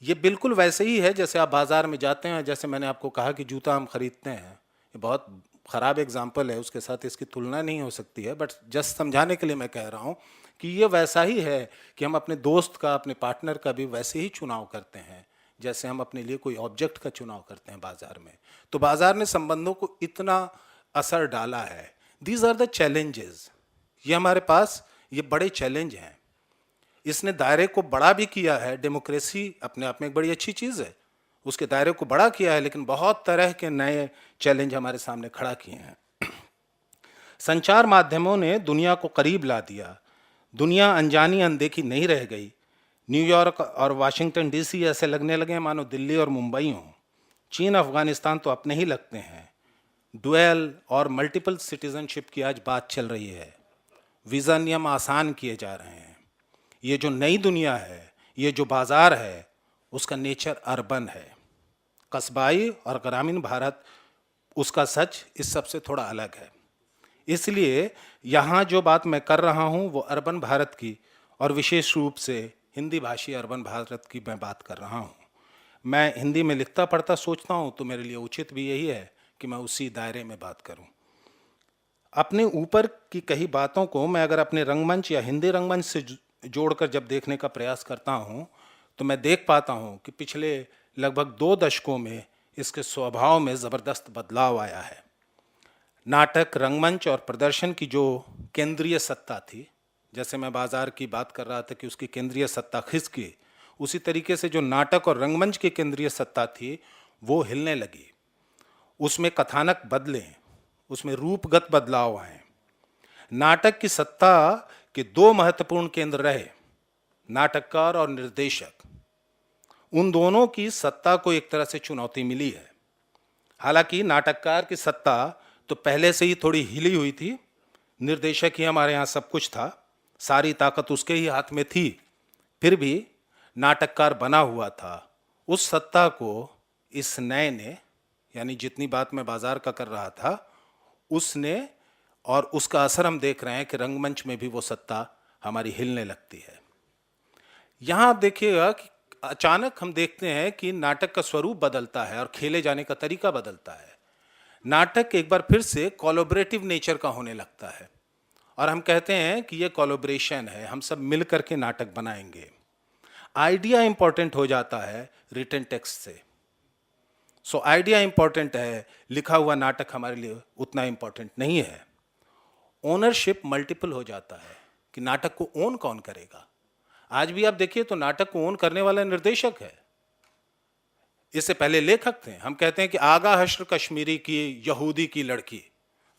ये बिल्कुल वैसे ही है जैसे आप बाजार में जाते हैं, जैसे मैंने आपको कहा कि जूता हम खरीदते हैं, ये बहुत ख़राब एग्जाम्पल है, उसके साथ इसकी तुलना नहीं हो सकती है, बट जस्ट समझाने के लिए मैं कह रहा हूँ कि ये वैसा ही है कि हम अपने दोस्त का, अपने पार्टनर का भी वैसे ही चुनाव करते हैं जैसे हम अपने लिए कोई ऑब्जेक्ट का चुनाव करते हैं बाजार में। तो बाजार ने संबंधों को इतना असर डाला है। दीज आर द चैलेंजेस, ये हमारे पास ये बड़े चैलेंज हैं। इसने दायरे को बड़ा भी किया है, डेमोक्रेसी अपने आप में एक बड़ी अच्छी चीज़ है, उसके दायरे को बड़ा किया है, लेकिन बहुत तरह के नए चैलेंज हमारे सामने खड़ा किए हैं। संचार माध्यमों ने दुनिया को करीब ला दिया, दुनिया अनजानी अनदेखी नहीं रह गई। न्यूयॉर्क और वाशिंगटन डीसी ऐसे लगने लगे मानो दिल्ली और मुंबई हों। चीन अफगानिस्तान तो अपने ही लगते हैं। डुअल और मल्टीपल सिटीजनशिप की आज बात चल रही है। वीज़ा नियम आसान किए जा रहे हैं। ये जो नई दुनिया है, ये जो बाजार है, उसका नेचर अर्बन है। कस्बाई और ग्रामीण भारत, उसका सच इस सबसे थोड़ा अलग है। इसलिए यहाँ जो बात मैं कर रहा हूँ वो अर्बन भारत की, और विशेष रूप से हिंदी भाषी अर्बन भारत की मैं बात कर रहा हूँ। मैं हिंदी में लिखता पढ़ता सोचता हूँ, तो मेरे लिए उचित भी यही है कि मैं उसी दायरे में बात करूँ। अपने ऊपर की कही बातों को मैं अगर अपने रंगमंच या हिंदी रंगमंच से जोड़कर जब देखने का प्रयास करता हूँ, तो मैं देख पाता हूँ कि पिछले लगभग 2 दशकों में इसके स्वभाव में ज़बरदस्त बदलाव आया है। नाटक, रंगमंच और प्रदर्शन की जो केंद्रीय सत्ता थी, जैसे मैं बाजार की बात कर रहा था कि उसकी केंद्रीय सत्ता खिसकी, उसी तरीके से जो नाटक और रंगमंच की केंद्रीय सत्ता थी वो हिलने लगी। उसमें कथानक बदले, उसमें रूपगत बदलाव आए। नाटक की सत्ता के 2 महत्वपूर्ण केंद्र रहे, नाटककार और निर्देशक। उन दोनों की सत्ता को एक तरह से चुनौती मिली है। हालांकि नाटककार की सत्ता तो पहले से ही थोड़ी हिली हुई थी, निर्देशक ही हमारे यहाँ सब कुछ था, सारी ताकत उसके ही हाथ में थी, फिर भी नाटककार बना हुआ था। उस सत्ता को इस नए ने, यानी जितनी बात मैं बाजार का कर रहा था, उसने, और उसका असर हम देख रहे हैं कि रंगमंच में भी वो सत्ता हमारी हिलने लगती है। यहाँ आप देखिएगा कि अचानक हम देखते हैं कि नाटक का स्वरूप बदलता है और खेले जाने का तरीका बदलता है। नाटक एक बार फिर से कोलैबोरेटिव नेचर का होने लगता है, और हम कहते हैं कि ये कोलैबोरेशन है, हम सब मिल करके नाटक बनाएंगे। आइडिया इंपॉर्टेंट हो जाता है रिटन टेक्स्ट से। सो आइडिया इंपॉर्टेंट है, लिखा हुआ नाटक हमारे लिए उतना इंपॉर्टेंट नहीं है। ओनरशिप मल्टीपल हो जाता है कि नाटक को ओन कौन करेगा। आज भी आप देखिए तो नाटक को ओन करने वाला निर्देशक है, इससे पहले लेखक थे। हम कहते हैं कि आगा हश्र कश्मीरी की यहूदी की लड़की,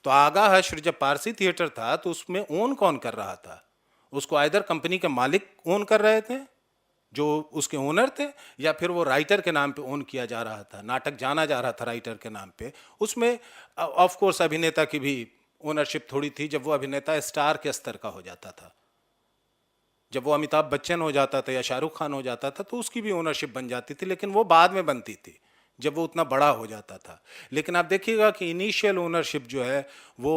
तो आगा हश्र जब पारसी थिएटर था तो उसमें ओन कौन कर रहा था? उसको आइदर कंपनी के मालिक ओन कर रहे थे जो उसके ओनर थे, या फिर वो राइटर के नाम पे ओन किया जा रहा था, नाटक जाना जा रहा था राइटर के नाम पे। उसमें ऑफ कोर्स अभिनेता की भी ओनरशिप थोड़ी थी, जब वो अभिनेता स्टार के स्तर का हो जाता था, जब वो अमिताभ बच्चन हो जाता था या शाहरुख खान हो जाता था तो उसकी भी ओनरशिप बन जाती थी, लेकिन वो बाद में बनती थी जब वो उतना बड़ा हो जाता था। लेकिन आप देखिएगा कि इनिशियल ओनरशिप जो है वो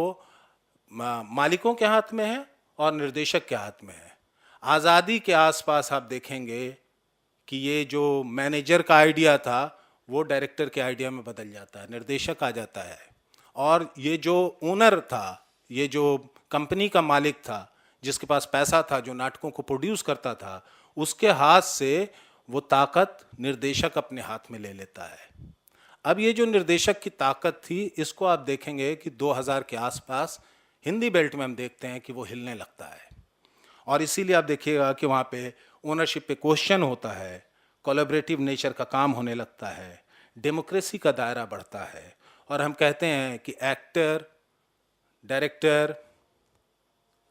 मालिकों के हाथ में है और निर्देशक के हाथ में है। आज़ादी के आसपास आप देखेंगे कि ये जो मैनेजर का आइडिया था वो डायरेक्टर के आइडिया में बदल जाता है, निर्देशक आ जाता है, और ये जो ओनर था, ये जो कंपनी का मालिक था, जिसके पास पैसा था, जो नाटकों को प्रोड्यूस करता था, उसके हाथ से वो ताकत निर्देशक अपने हाथ में ले लेता है। अब ये जो निर्देशक की ताकत थी, इसको आप देखेंगे कि 2000 के आसपास हिंदी बेल्ट में हम देखते हैं कि वो हिलने लगता है, और इसीलिए आप देखिएगा कि वहाँ पे ओनरशिप पे क्वेश्चन होता है, कोलैबोरेटिव नेचर का काम होने लगता है, डेमोक्रेसी का दायरा बढ़ता है, और हम कहते हैं कि एक्टर, डायरेक्टर,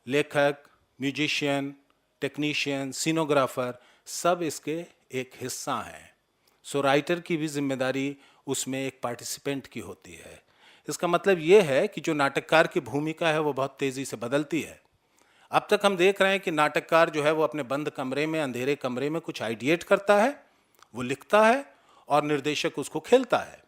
लेखक, म्यूजिशियन, टेक्नीशियन, सीनोग्राफर सब इसके एक हिस्सा हैं। सो राइटर की भी जिम्मेदारी उसमें एक पार्टिसिपेंट की होती है। इसका मतलब ये है कि जो नाटककार की भूमिका है वो बहुत तेज़ी से बदलती है। अब तक हम देख रहे हैं कि नाटककार जो है वो अपने बंद कमरे में, अंधेरे कमरे में कुछ आइडिएट करता है, वो लिखता है, और निर्देशक उसको खेलता है।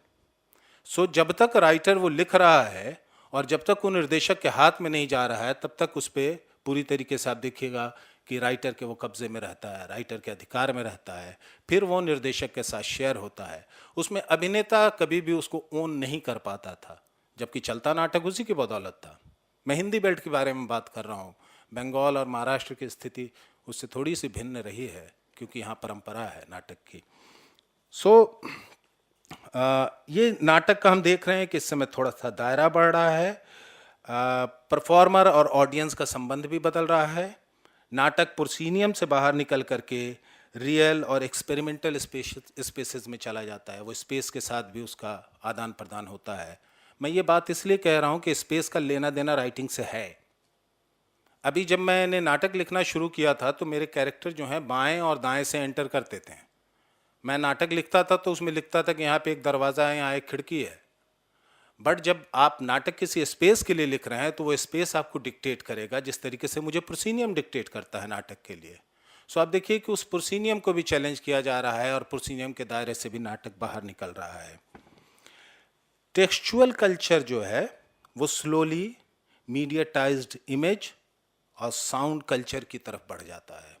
सो जब तक राइटर वो लिख रहा है और जब तक वो निर्देशक के हाथ में नहीं जा रहा है, तब तक उस पर पूरी तरीके से आप देखिएगा कि राइटर के वो कब्जे में रहता है, राइटर के अधिकार में रहता है, फिर वो निर्देशक के साथ शेयर होता है। उसमें अभिनेता कभी भी उसको ओन नहीं कर पाता था, जबकि चलता नाटक उसी की बदौलत था। मैं हिंदी बेल्ट के बारे में बात कर रहा हूँ। बंगाल और महाराष्ट्र की स्थिति उससे थोड़ी सी भिन्न रही है, क्योंकि यहाँ परंपरा है नाटक की। सो ये नाटक का हम देख रहे हैं कि इस समय थोड़ा सा दायरा बढ़ रहा है, परफॉर्मर और ऑडियंस का संबंध भी बदल रहा है। नाटक प्रोसीनियम से बाहर निकल करके रियल और एक्सपेरिमेंटल स्पेसेस में चला जाता है। वो स्पेस के साथ भी उसका आदान प्रदान होता है। मैं ये बात इसलिए कह रहा हूँ कि स्पेस का लेना देना राइटिंग से है। अभी जब मैंने नाटक लिखना शुरू किया था तो मेरे कैरेक्टर जो हैं बाएं और दाएं से एंटर करते थे। मैं नाटक लिखता था तो उसमें लिखता था कि यहाँ पे एक दरवाज़ा है, यहाँ एक खिड़की है। बट जब आप नाटक किसी स्पेस के लिए लिख रहे हैं तो वो स्पेस आपको डिक्टेट करेगा, जिस तरीके से मुझे प्रोसीनियम डिक्टेट करता है नाटक के लिए। सो आप देखिए कि उस प्रोसीनियम को भी चैलेंज किया जा रहा है और प्रोसीनियम के दायरे से भी नाटक बाहर निकल रहा है। टेक्सचुअल कल्चर जो है वो स्लोली मीडियाटाइज्ड इमेज और साउंड कल्चर की तरफ बढ़ जाता है।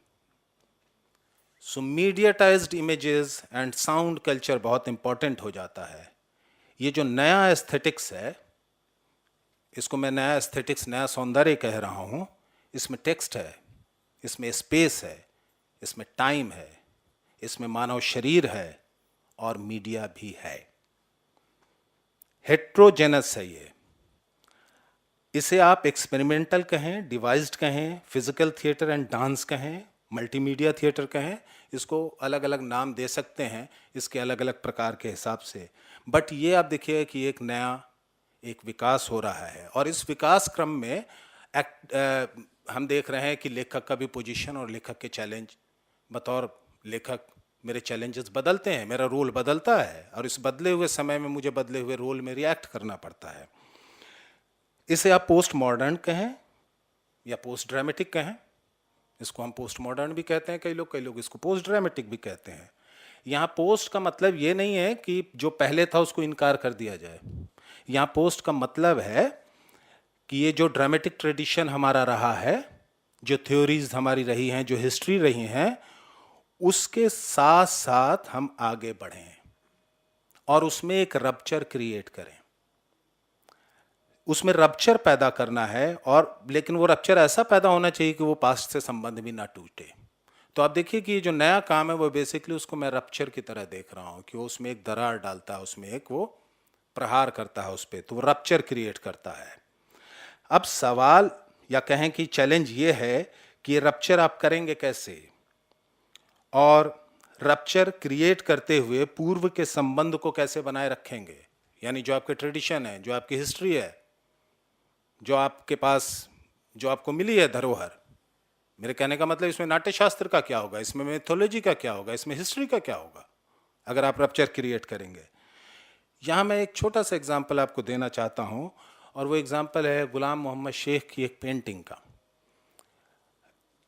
सो मीडियाटाइज्ड इमेजेस एंड साउंड कल्चर बहुत इंपॉर्टेंट हो जाता है। ये जो नया एस्थेटिक्स है, इसको मैं नया एस्थेटिक्स, नया सौंदर्य कह रहा हूँ। इसमें टेक्स्ट है, इसमें स्पेस है, इसमें टाइम है, इसमें मानव शरीर है और मीडिया भी है। हेट्रोजेनस है ये। इसे आप एक्सपेरिमेंटल कहें, डिवाइस्ड कहें, फिजिकल थिएटर एंड डांस कहें, मल्टीमीडिया थिएटर कहें, इसको अलग अलग नाम दे सकते हैं इसके अलग अलग प्रकार के हिसाब से। बट ये आप देखिए कि एक नया एक विकास हो रहा है और इस विकास क्रम में हम देख रहे हैं कि लेखक का भी पोजीशन और लेखक के चैलेंज, बतौर लेखक मेरे चैलेंजेस बदलते हैं, मेरा रोल बदलता है और इस बदले हुए समय में मुझे बदले हुए रोल में रिएक्ट करना पड़ता है। इसे आप पोस्ट मॉडर्न कहें या पोस्ट ड्रामेटिक कहें। इसको हम पोस्ट मॉडर्न भी कहते हैं कई लोग इसको पोस्ट ड्रामेटिक भी कहते हैं। यहाँ पोस्ट का मतलब ये नहीं है कि जो पहले था उसको इनकार कर दिया जाए। यहाँ पोस्ट का मतलब है कि ये जो ड्रामेटिक ट्रेडिशन हमारा रहा है, जो थ्योरीज हमारी रही हैं, जो हिस्ट्री रही हैं, उसके साथ साथ हम आगे बढ़ें और उसमें एक रप्चर क्रिएट करें। उसमें रप्चर पैदा करना है और लेकिन वो रप्चर ऐसा पैदा होना चाहिए कि वो पास्ट से संबंध भी ना टूटे। तो आप देखिए कि ये जो नया काम है वो बेसिकली उसको मैं रप्चर की तरह देख रहा हूँ कि वो उसमें एक दरार डालता है, उसमें एक वो प्रहार करता है उस पर, तो वो रप्चर क्रिएट करता है। अब सवाल या कहें कि चैलेंज ये है कि रप्चर आप करेंगे कैसे और रप्चर क्रिएट करते हुए पूर्व के संबंध को कैसे बनाए रखेंगे। यानी जो आपके ट्रेडिशन है, जो आपकी हिस्ट्री है, जो आपके पास, जो आपको मिली है धरोहर। मेरे कहने का मतलब इसमें नाट्यशास्त्र का क्या होगा, इसमें मिथोलॉजी का क्या होगा, इसमें हिस्ट्री का क्या होगा अगर आप रप्चर क्रिएट करेंगे। यहाँ मैं एक छोटा सा एग्जाम्पल आपको देना चाहता हूँ और वो एग्जाम्पल है गुलाम मोहम्मद शेख की एक पेंटिंग का।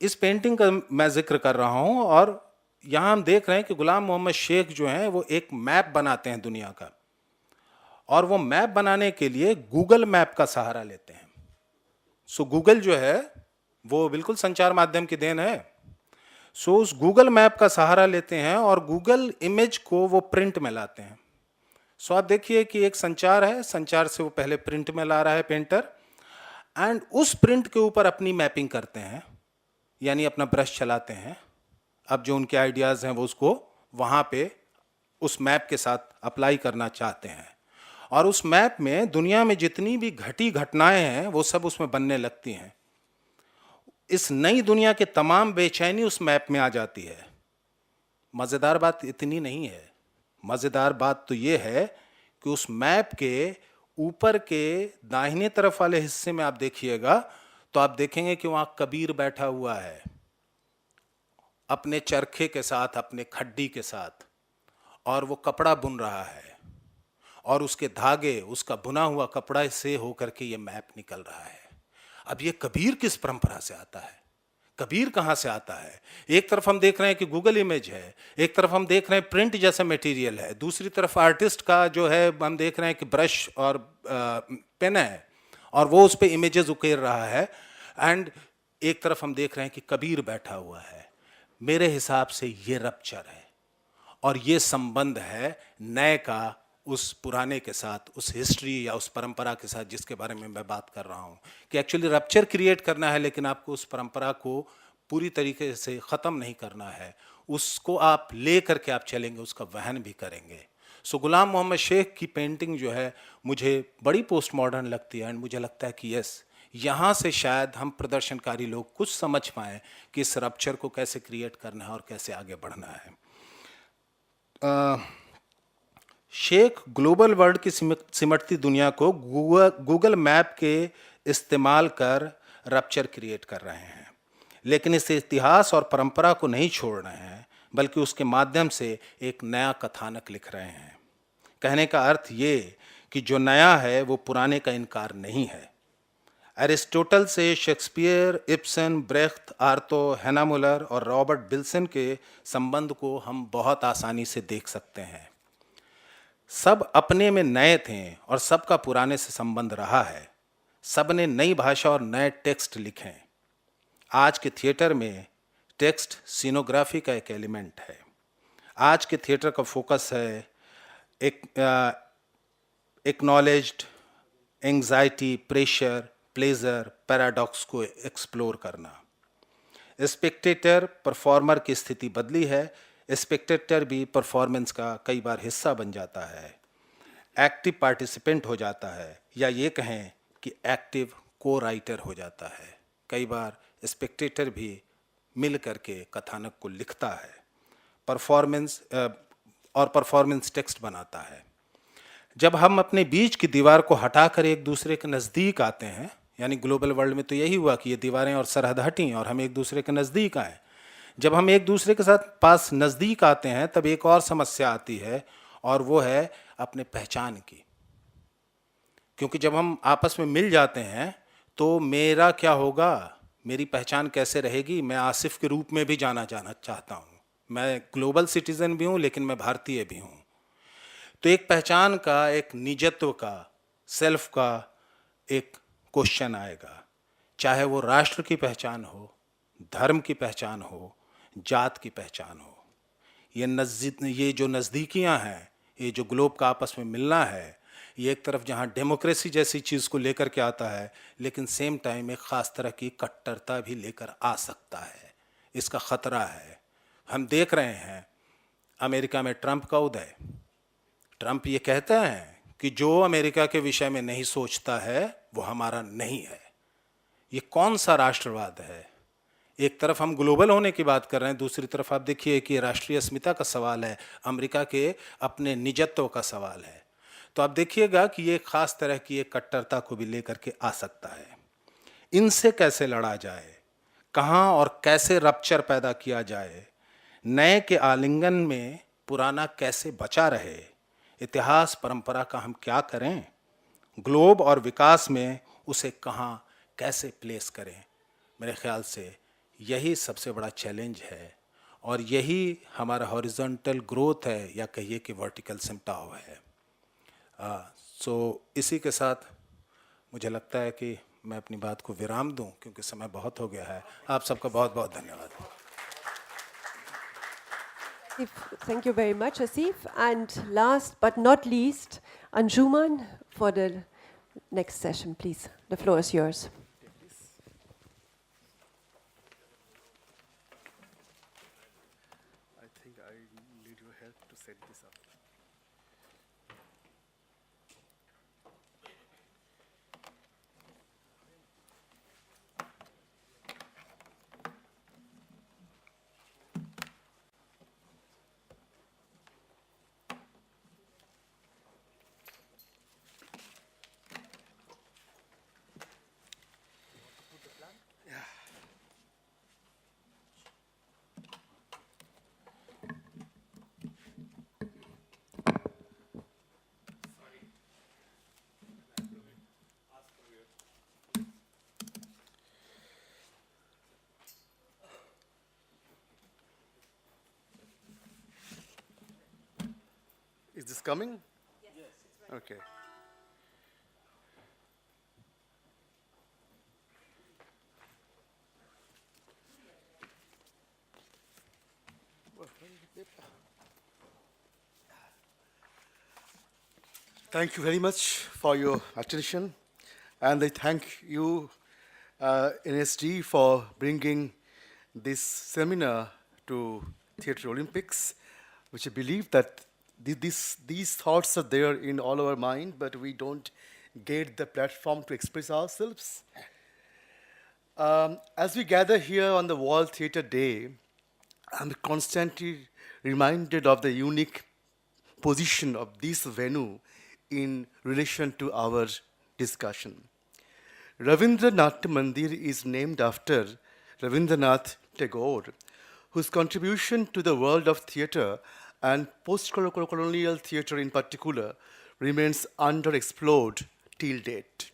इस पेंटिंग का मैं जिक्र कर रहा हूँ और यहाँ हम देख रहे हैं कि गुलाम मोहम्मद शेख जो हैं वो एक मैप बनाते हैं दुनिया का और वो मैप बनाने के लिए गूगल मैप का सहारा लेते हैं। सो गूगल जो है वो बिल्कुल संचार माध्यम की देन है। सो उस गूगल मैप का सहारा लेते हैं और गूगल इमेज को वो प्रिंट में लाते हैं। सो आप देखिए कि एक संचार है, संचार से वो पहले प्रिंट में ला रहा है पेंटर एंड उस प्रिंट के ऊपर अपनी मैपिंग करते हैं, यानी अपना ब्रश चलाते हैं। अब जो उनके आइडियाज़ हैं वो उसको वहाँ पे उस मैप के साथ अप्लाई करना चाहते हैं और उस मैप में दुनिया में जितनी भी घटी घटनाएं हैं वो सब उसमें बनने लगती हैं। इस नई दुनिया के तमाम बेचैनी उस मैप में आ जाती है। मज़ेदार बात इतनी नहीं है, मज़ेदार बात तो ये है कि उस मैप के ऊपर के दाहिने तरफ वाले हिस्से में आप देखिएगा तो आप देखेंगे कि वहाँ कबीर बैठा हुआ है अपने चरखे के साथ, अपने खड्डी के साथ, और वो कपड़ा बुन रहा है और उसके धागे, उसका बुना हुआ कपड़ा से होकर के ये मैप निकल रहा है। अब ये कबीर किस परंपरा से आता है? कबीर कहाँ से आता है। एक तरफ हम देख रहे हैं कि गूगल इमेज है, एक तरफ हम देख रहे हैं प्रिंट जैसा मटेरियल है, दूसरी तरफ आर्टिस्ट का जो है हम देख रहे हैं कि ब्रश और पेन है और वो उस पर इमेजेस उकेर रहा है, एंड एक तरफ हम देख रहे हैं कि कबीर बैठा हुआ है। मेरे हिसाब से ये रप्चर है और ये संबंध है नए का उस पुराने के साथ, उस हिस्ट्री या उस परंपरा के साथ जिसके बारे में मैं बात कर रहा हूँ कि एक्चुअली रप्चर क्रिएट करना है, लेकिन आपको उस परंपरा को पूरी तरीके से ख़त्म नहीं करना है, उसको आप ले करके आप चलेंगे, उसका वहन भी करेंगे। सो गुलाम मोहम्मद शेख की पेंटिंग जो है मुझे बड़ी पोस्ट मॉडर्न लगती है, एंड मुझे लगता है कि यस, यहाँ से शायद हम प्रदर्शनकारी लोग कुछ समझ पाएँ कि इस रप्चर को कैसे क्रिएट करना है और कैसे आगे बढ़ना है। शेख ग्लोबल वर्ल्ड की सिमटती दुनिया को गूगल मैप के इस्तेमाल कर रप्चर क्रिएट कर रहे हैं, लेकिन इस इतिहास और परंपरा को नहीं छोड़ रहे हैं, बल्कि उसके माध्यम से एक नया कथानक लिख रहे हैं। कहने का अर्थ ये कि जो नया है वो पुराने का इनकार नहीं है। एरिस्टोटल से शेक्सपियर, इब्सन, ब्रेख्त, आर्थो, हेना मुलर और रॉबर्ट बिल्सन के संबंध को हम बहुत आसानी से देख सकते हैं। सब अपने में नए थे और सबका पुराने से संबंध रहा है। सब ने नई भाषा और नए टेक्स्ट लिखे। आज के थिएटर में टेक्स्ट सीनोग्राफी का एक एलिमेंट है। आज के थिएटर का फोकस है acknowledged anxiety, pressure, pleasure, paradox को एक्सप्लोर करना। स्पेक्टेटर परफॉर्मर की स्थिति बदली है। स्पेक्टेटर भी परफॉर्मेंस का कई बार हिस्सा बन जाता है, एक्टिव पार्टिसिपेंट हो जाता है, या ये कहें कि एक्टिव को राइटर हो जाता है। कई बार स्पेक्टेटर भी मिल करके कथानक को लिखता है, परफॉर्मेंस टेक्स्ट बनाता है। जब हम अपने बीच की दीवार को हटाकर एक दूसरे के नज़दीक आते हैं, यानी ग्लोबल वर्ल्ड में तो यही हुआ कि ये दीवारें और सरहद हटी और हम एक दूसरे के नज़दीक आए। जब हम एक दूसरे के साथ पास नज़दीक आते हैं तब एक और समस्या आती है, और वो है अपने पहचान की। क्योंकि जब हम आपस में मिल जाते हैं तो मेरा क्या होगा, मेरी पहचान कैसे रहेगी। मैं आसिफ के रूप में भी जाना चाहता हूँ। मैं ग्लोबल सिटीज़न भी हूँ, लेकिन मैं भारतीय भी हूँ। तो एक पहचान का, एक निजत्व का, सेल्फ का एक क्वेश्चन आएगा, चाहे वो राष्ट्र की पहचान हो, धर्म की पहचान हो, जात की पहचान हो। ये जो नज़दीकियाँ हैं, ये जो ग्लोब का आपस में मिलना है, ये एक तरफ जहाँ डेमोक्रेसी जैसी चीज़ को लेकर के आता है, लेकिन सेम टाइम एक ख़ास तरह की कट्टरता भी लेकर आ सकता है। इसका ख़तरा है। हम देख रहे हैं अमेरिका में ट्रंप का उदय। ट्रंप ये कहता है कि जो अमेरिका के विषय में नहीं सोचता है वो हमारा नहीं है। ये कौन सा राष्ट्रवाद है? एक तरफ हम ग्लोबल होने की बात कर रहे हैं, दूसरी तरफ आप देखिए कि राष्ट्रीय अस्मिता का सवाल है, अमेरिका के अपने निजत्व का सवाल है। तो आप देखिएगा कि ये खास तरह की एक कट्टरता को भी लेकर के आ सकता है। इनसे कैसे लड़ा जाए, कहाँ और कैसे रप्चर पैदा किया जाए, नए के आलिंगन में पुराना कैसे बचा रहे, इतिहास परंपरा का हम क्या करें, ग्लोब और विकास में उसे कहाँ कैसे प्लेस करें। मेरे ख्याल से यही सबसे बड़ा चैलेंज है, और यही हमारा हॉरिजॉन्टल ग्रोथ है, या कहिए कि वर्टिकल सिमटाव है। इसी के साथ मुझे लगता है कि मैं अपनी बात को विराम दूं, क्योंकि समय बहुत हो गया है। आप सबका बहुत बहुत धन्यवाद। Thank you very much, Asif. And last but not least, Anshuman for the next session, please. The floor is yours. I think I need your help to set this up. Is this coming? Yes. Okay. Thank you very much for your attention, and I thank you, NSD, for bringing this seminar to Theatre Olympics, which I believe that these thoughts are there in all our mind, but we don't get the platform to express ourselves. As we gather here on the World Theatre Day, I'm constantly reminded of the unique position of this venue in relation to our discussion. Ravindranath Mandir is named after Ravindranath Tagore, whose contribution to the world of theatre and post-colonial theatre in particular remains underexplored till date.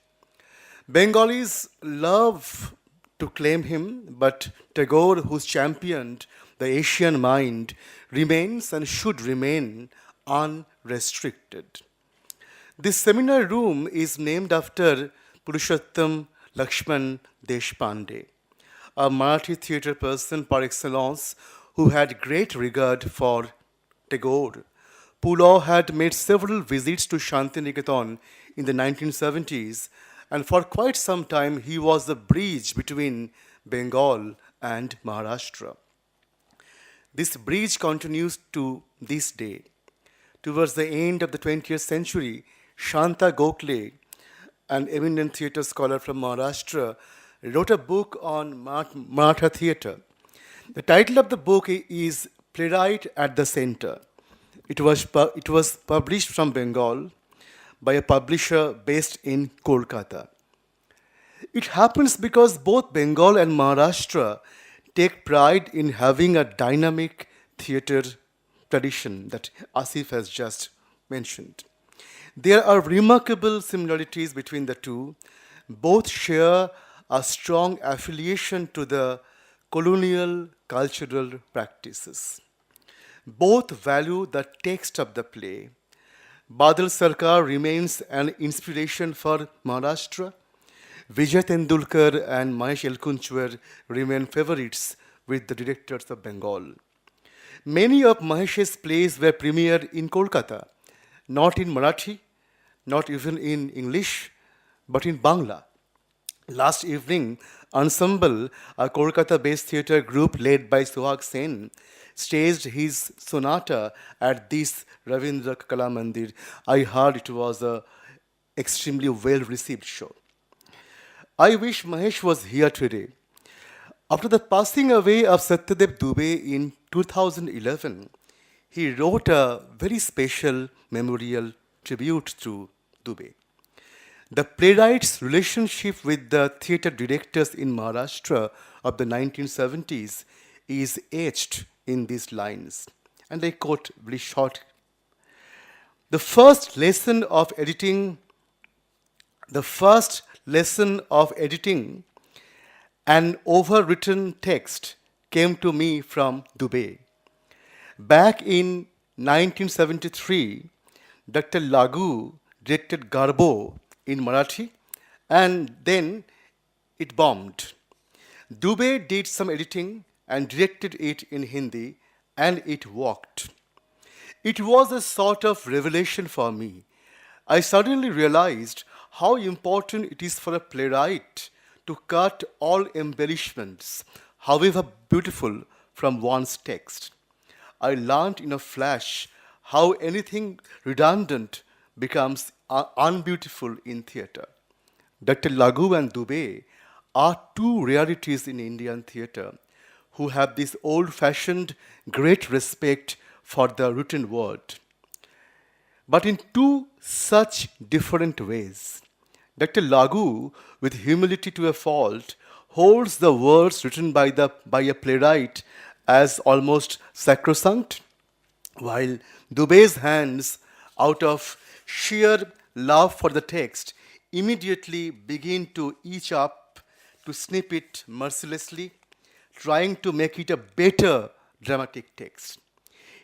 Bengalis love to claim him, but Tagore, who's championed the Asian mind, remains and should remain unrestricted. This seminar room is named after Purushottam Lakshman Deshpande, a Marathi theatre person par excellence who had great regard for Tagore. Pulav had made several visits to Shantiniketan in the 1970s, and for quite some time he was the bridge between Bengal and Maharashtra. This bridge continues to this day. Towards the end of the 20th century, Shanta Gokhale, an eminent theatre scholar from Maharashtra, wrote a book on Maratha theatre. The title of the book is Playwright at the Center. It was published from Bengal by a publisher based in Kolkata. It happens because both Bengal and Maharashtra take pride in having a dynamic theatre tradition that Asif has just mentioned. There are remarkable similarities between the two. Both share a strong affiliation to the colonial cultural practices. Both value the text of the play. Badal Sarkar remains an inspiration for Maharashtra. Vijay Tendulkar and Mahesh Elkunchwar remain favorites with the directors of Bengal. Many of Mahesh's plays were premiered in Kolkata, not in Marathi, not even in English, but in Bangla. Last evening, Ensemble, a Kolkata-based theatre group led by Suhag Sen, staged his sonata at this Ravindra Kala Mandir. I heard it was an extremely well-received show. I wish Mahesh was here today. After the passing away of Satyadev Dubey in 2011, he wrote a very special memorial tribute to Dubey. The playwright's relationship with the theatre directors in Maharashtra of the 1970s is etched in these lines, and I quote very short. The first lesson of editing an overwritten text came to me from Dubey. Back in 1973, Dr. Lagu directed Garbo in Marathi, and then it bombed. Dubey did some editing and directed it in Hindi, and it worked. It was a sort of revelation for me. I suddenly realized how important it is for a playwright to cut all embellishments, however beautiful, from one's text. I learned in a flash how anything redundant becomes unbeautiful in theatre. Dr. Lagu and Dubey are two rarities in Indian theatre who have this old-fashioned great respect for the written word, but in two such different ways. Dr. Lagu, with humility to a fault, holds the words written by a playwright as almost sacrosanct, while Dubey's hands, out of sheer love for the text, immediately begin to itch up to snip it mercilessly, trying to make it a better dramatic text.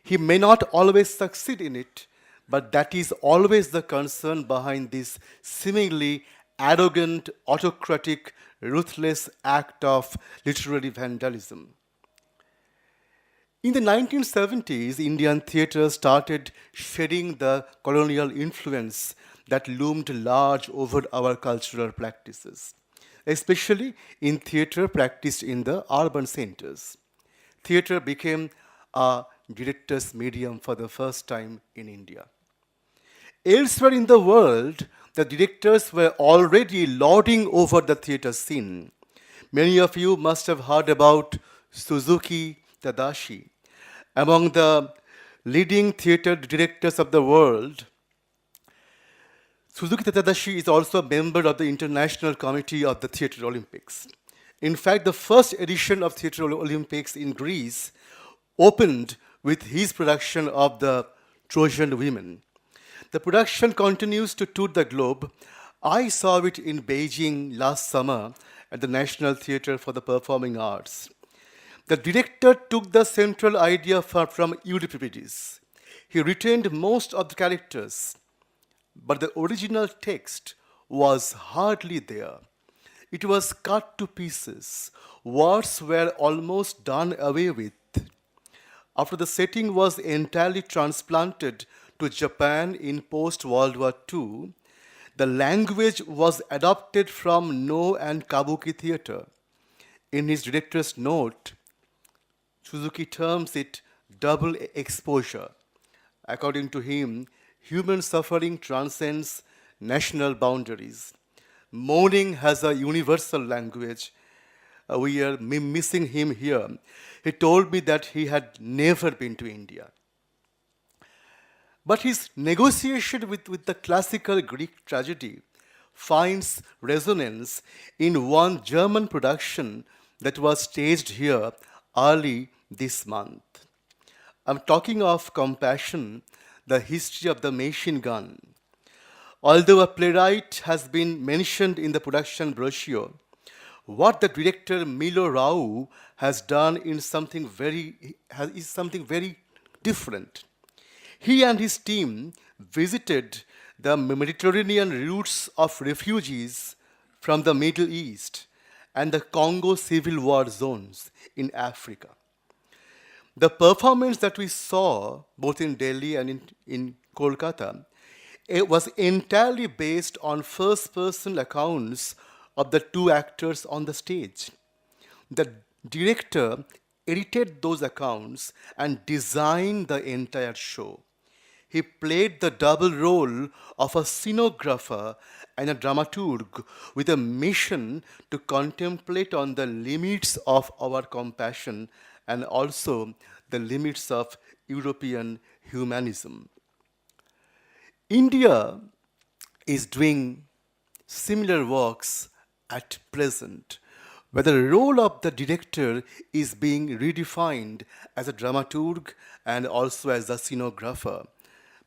He may not always succeed in it, But that is always the concern behind this seemingly arrogant, autocratic, ruthless act of literary vandalism. In the 1970s, Indian theatre started shedding the colonial influence that loomed large over our cultural practices, especially in theatre practiced in the urban centers. Theatre became a director's medium for the first time in India. Elsewhere in the world, the directors were already lording over the theatre scene. Many of you must have heard about Suzuki Tadashi. Among the leading theatre directors of the world, Suzuki Tadashi is also a member of the International Committee of the Theatre Olympics. In fact, the first edition of Theatre Olympics in Greece opened with his production of the Trojan Women. The production continues to tour the globe. I saw it in Beijing last summer at the National Theatre for the Performing Arts. The director took the central idea from Euripides. He retained most of the characters, but the original text was hardly there. It was cut to pieces. Words were almost done away with. After the setting was entirely transplanted to Japan in post-World War II, the language was adopted from No and Kabuki theatre. In his director's note, Suzuki terms it double exposure. According to him, human suffering transcends national boundaries. Mourning has a universal language. We are missing him here. He told me that he had never been to India. But his negotiation with the classical Greek tragedy finds resonance in one German production that was staged here early this month. I'm talking of Compassion, the history of the machine gun. Although a playwright has been mentioned in the production brochure, what the director Milo Rau has done is something very different. He and his team visited the Mediterranean routes of refugees from the Middle East and the Congo civil war zones in Africa. The performance that we saw both in Delhi and in Kolkata, it was entirely based on first-person accounts of the two actors on the stage. The director edited those accounts and designed the entire show. He played the double role of a scenographer and a dramaturg with a mission to contemplate on the limits of our compassion and also the limits of European humanism. India is doing similar works at present, where the role of the director is being redefined as a dramaturg and also as a scenographer.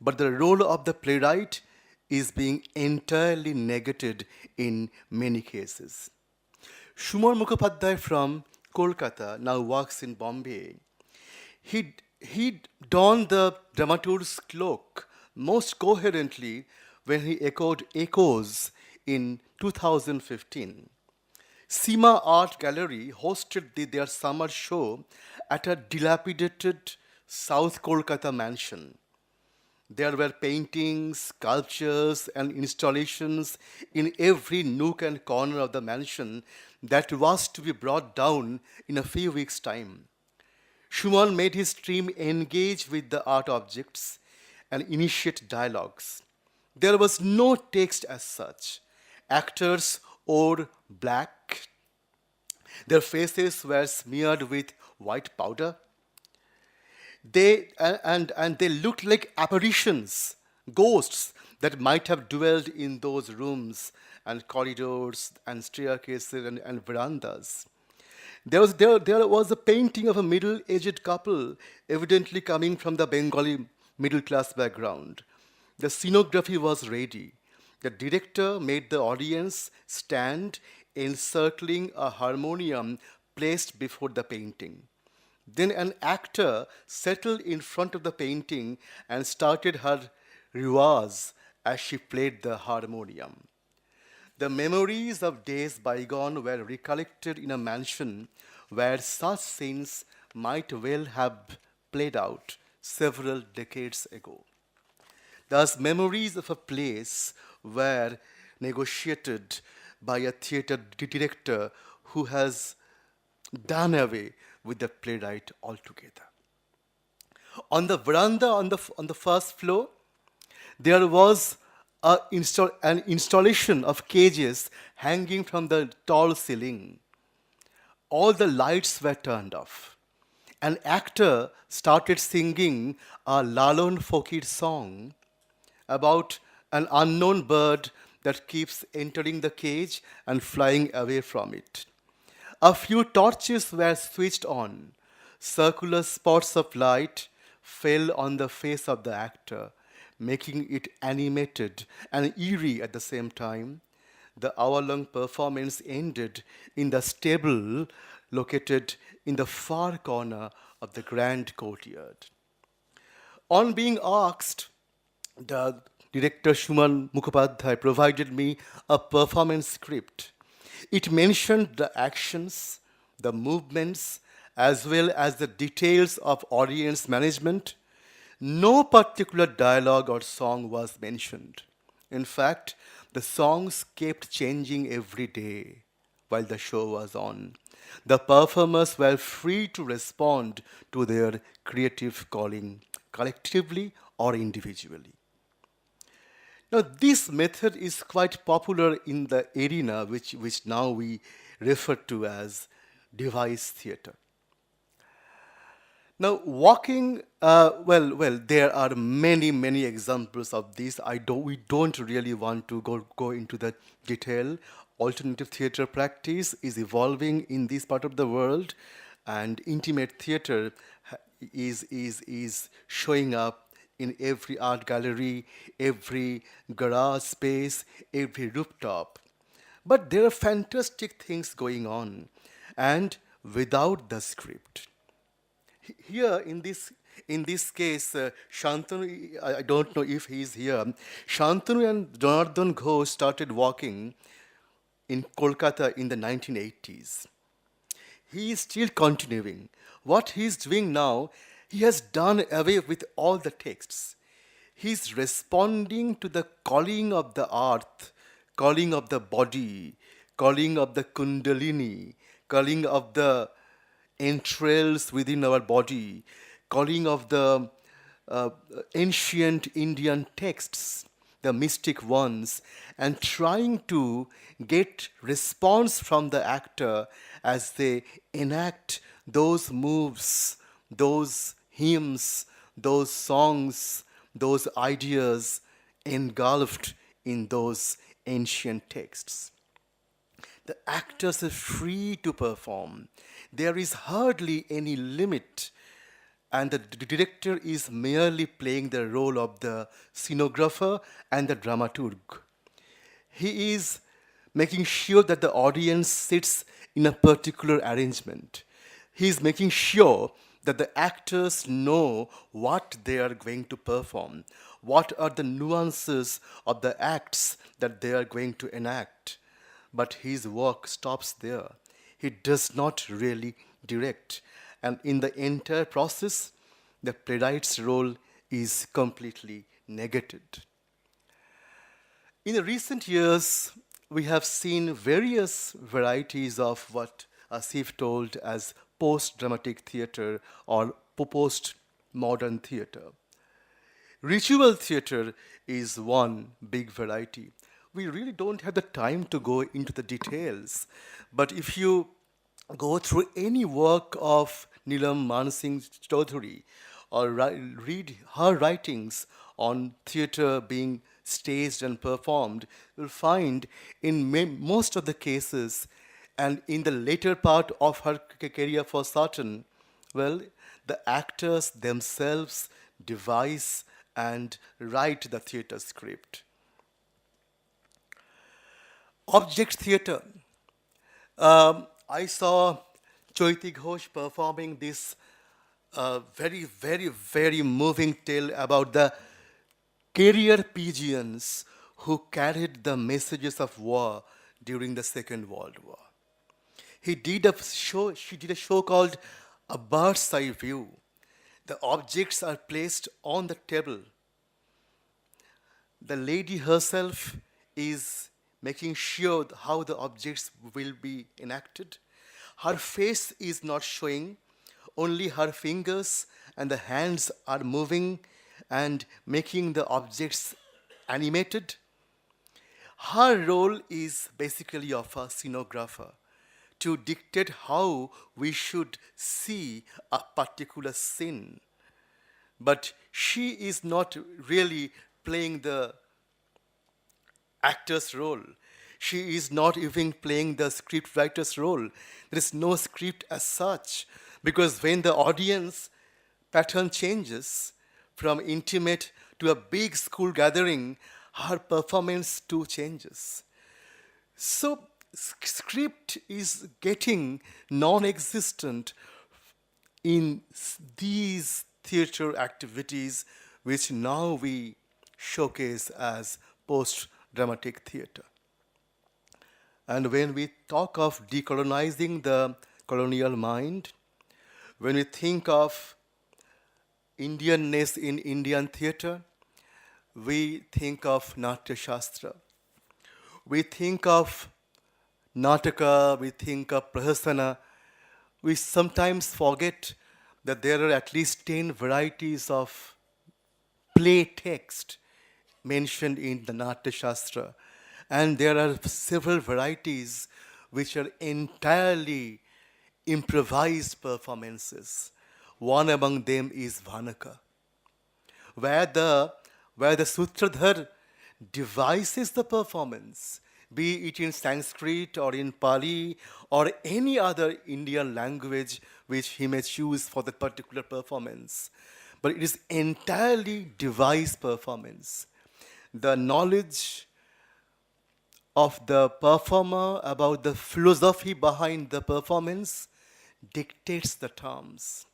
But the role of the playwright is being entirely negated in many cases. Shumar Mukhopadhyay from Kolkata now works in Bombay. He donned the dramaturg's cloak most coherently when he echoed Echoes in 2015. Seema Art Gallery hosted their summer show at a dilapidated South Kolkata mansion. There were paintings, sculptures, and installations in every nook and corner of the mansion that was to be brought down in a few weeks' time. Shuman made his team engage with the art objects and initiate dialogues. There was no text as such. Actors wore black. Their faces were smeared with white powder. They looked like apparitions, ghosts that might have dwelled in those rooms and corridors and staircases and verandas. There was a painting of a middle-aged couple, evidently coming from the Bengali middle-class background. The scenography was ready. The director made the audience stand encircling a harmonium placed before the painting. Then an actor settled in front of the painting and started her riwaz as she played the harmonium. The memories of days bygone were recollected in a mansion where such scenes might well have played out several decades ago. Thus, memories of a place were negotiated by a theatre director who has done away with the playwright altogether. On the veranda on the first floor, there was an installation of cages hanging from the tall ceiling. All the lights were turned off. An actor started singing a Lalon Fokir song about an unknown bird that keeps entering the cage and flying away from it. A few torches were switched on. Circular spots of light fell on the face of the actor, making it animated and eerie at the same time. The hour-long performance ended in the stable located in the far corner of the grand courtyard. On being asked, the director Shuman Mukhopadhyay provided me a performance script. It mentioned the actions, the movements, as well as the details of audience management. No particular dialogue or song was mentioned. In fact, the songs kept changing every day while the show was on. The performers were free to respond to their creative calling, collectively or individually. Now, this method is quite popular in the arena which now we refer to as device theatre. Now, walking, there are many examples of this. We don't really want to go into the detail. Alternative theatre practice is evolving in this part of the world, and intimate theatre is showing up in every art gallery, every garage space, every rooftop. But there are fantastic things going on, and without the script. Here, in this case, Shantanu, I don't know if he's here, Shantanu and Janardhan Ghosh started walking in Kolkata in the 1980s. He is still continuing. What he's doing now, he has done away with all the texts. He's responding to the calling of the earth, calling of the body, calling of the kundalini, calling of the entrails within our body, calling of the ancient Indian texts, the mystic ones, and trying to get response from the actor as they enact those moves, those hymns, those songs, those ideas engulfed in those ancient texts. The actors are free to perform. There is hardly any limit, and the director is merely playing the role of the scenographer and the dramaturg. He is making sure that the audience sits in a particular arrangement. He is making sure that the actors know what they are going to perform, what are the nuances of the acts that they are going to enact. But his work stops there. He does not really direct. And in the entire process, the playwright's role is completely negated. In the recent years, we have seen various varieties of what Asif told as post-dramatic theatre or post-modern theatre. Ritual theatre is one big variety. We really don't have the time to go into the details, but if you go through any work of Neelam Mansingh Chaudhary or read her writings on theatre being staged and performed, you'll find in most of the cases, and in the later part of her career for certain, the actors themselves devise and write the theatre script. Object theatre. I saw Chaiti Ghosh performing this very moving tale about the carrier pigeons who carried the messages of war during the Second World War. She did a show called A Bird's Eye View. The objects are placed on the table. The lady herself is making sure how the objects will be enacted. Her face is not showing, only her fingers and the hands are moving and making the objects animated. Her role is basically of a scenographer to dictate how we should see a particular scene. But she is not really playing the actor's role. She is not even playing the script writer's role. There is no script as such, because when the audience pattern changes from intimate to a big school gathering, her performance too changes. So script is getting non-existent in these theatre activities which now we showcase as post-dramatic theatre. And when we talk of decolonizing the colonial mind, when we think of Indianness in Indian theatre, we think of Natya Shastra. We think of Nataka, we think of Prahasana. We sometimes forget that there are at least 10 varieties of play text mentioned in the Natya Shastra. And there are several varieties which are entirely improvised performances. One among them is Vanaka, where the Sutradhar devises the performance, be it in Sanskrit or in Pali or any other Indian language which he may choose for the particular performance. But it is entirely devised performance. The knowledge of the performer about the philosophy behind the performance dictates the terms.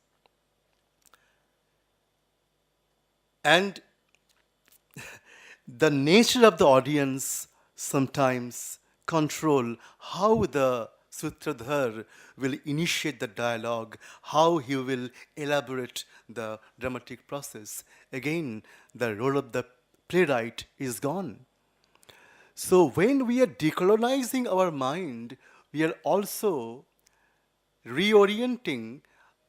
And the nature of the audience sometimes control how the Sutradhar will initiate the dialogue, how he will elaborate the dramatic process. Again, the role of the playwright is gone. So when we are decolonizing our mind, we are also reorienting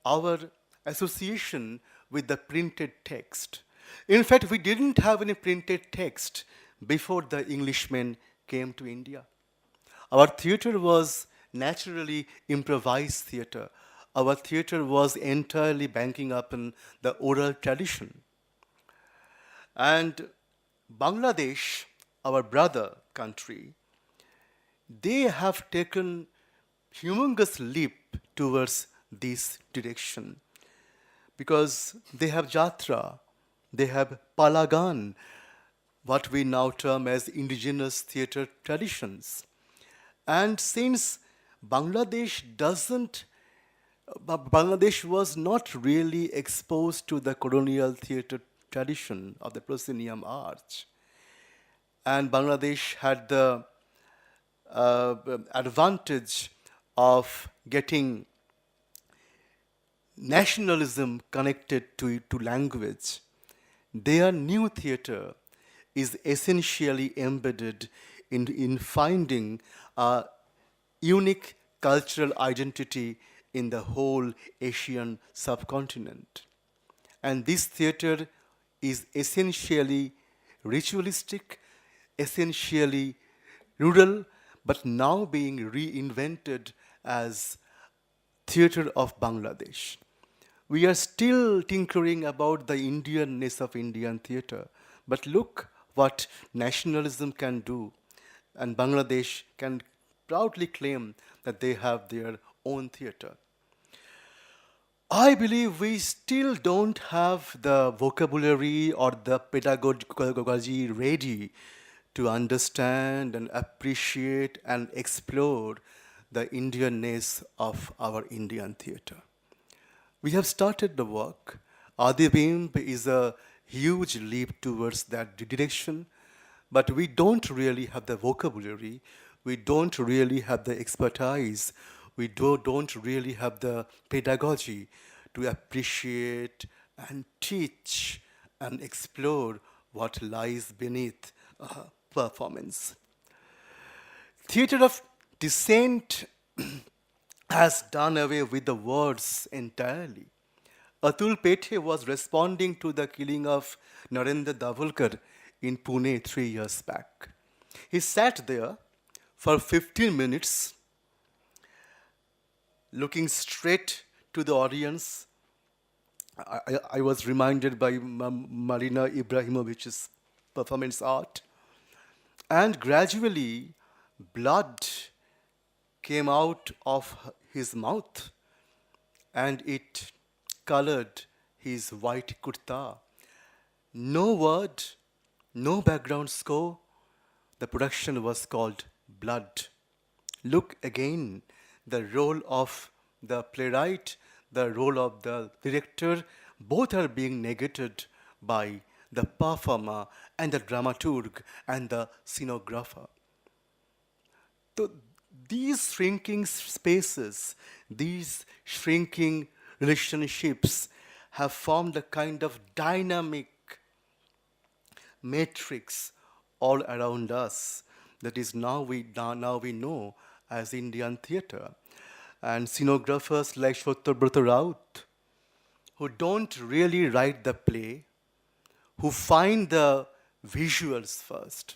our association with the printed text. In fact, we didn't have any printed text before the Englishmen came to India. Our theatre was naturally improvised theatre. Our theatre was entirely banking upon the oral tradition. And Bangladesh, our brother country, they have taken humongous leap towards this direction because they have Jatra, they have Palagan, what we now term as indigenous theatre traditions. And since Bangladesh was not really exposed to the colonial theatre tradition of the proscenium arch, and Bangladesh had the advantage of getting nationalism connected to language, their new theatre is essentially embedded in finding a unique cultural identity in the whole Asian subcontinent. And this theatre is essentially ritualistic, essentially rural, but now being reinvented as theatre of Bangladesh. We are still tinkering about the Indianness of Indian theatre, but look what nationalism can do, and Bangladesh can proudly claim that they have their own theatre. I believe we still don't have the vocabulary or the pedagogy ready to understand and appreciate and explore the Indianness of our Indian theatre. We have started the work. Adibimb is a huge leap towards that direction, but we don't really have the vocabulary, we don't really have the expertise, we don't really have the pedagogy to appreciate and teach and explore what lies beneath a performance. Theatre of dissent has done away with the words entirely. Atul Pethe was responding to the killing of Narendra Davulkar in Pune 3 years back. He sat there for 15 minutes looking straight to the audience. I was reminded by Marina Ibrahimovic's performance art. And gradually, blood came out of his mouth and it colored his white kurta. No word, no background score. The production was called Blood. Look again, the role of the playwright, the role of the director, both are being negated by the performer and the dramaturg and the scenographer. So these shrinking spaces, these shrinking relationships have formed a kind of dynamic matrix all around us that is now we know as Indian theatre. And scenographers like Shotabrata Raut, who don't really write the play, who find the visuals first.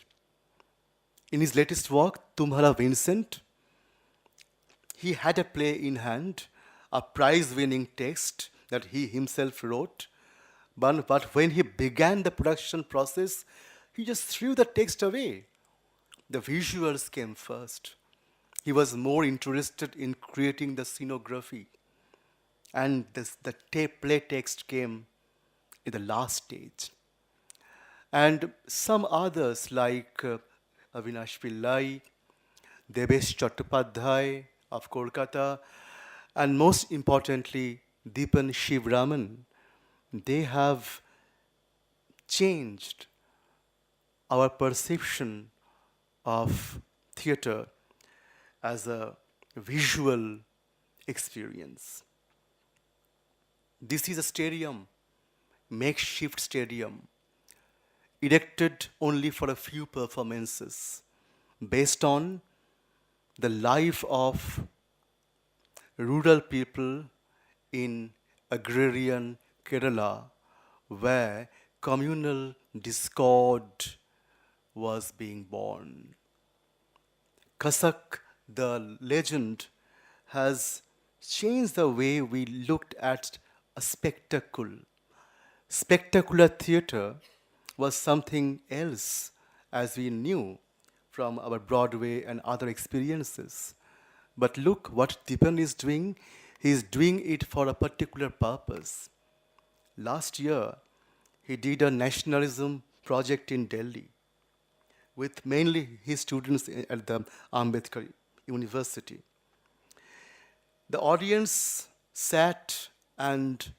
In his latest work, Tumhara Vincent, he had a play in hand, a prize-winning text that he himself wrote. But when he began the production process, he just threw the text away. The visuals came first. He was more interested in creating the scenography. And the play text came in the last stage. And some others like Avinash Pillai, Debesh Chattopadhyay of Kolkata, and most importantly, Deepan Shivraman, they have changed our perception of theatre as a visual experience. This is a stadium, makeshift stadium, erected only for a few performances, based on the life of rural people in agrarian Kerala, where communal discord was being born. Kasak, the legend, has changed the way we looked at a spectacle. Spectacular theatre was something else, as we knew from our Broadway and other experiences. But look what Deepan is doing. He is doing it for a particular purpose. Last year, he did a nationalism project in Delhi with mainly his students at the Ambedkar University. The audience sat and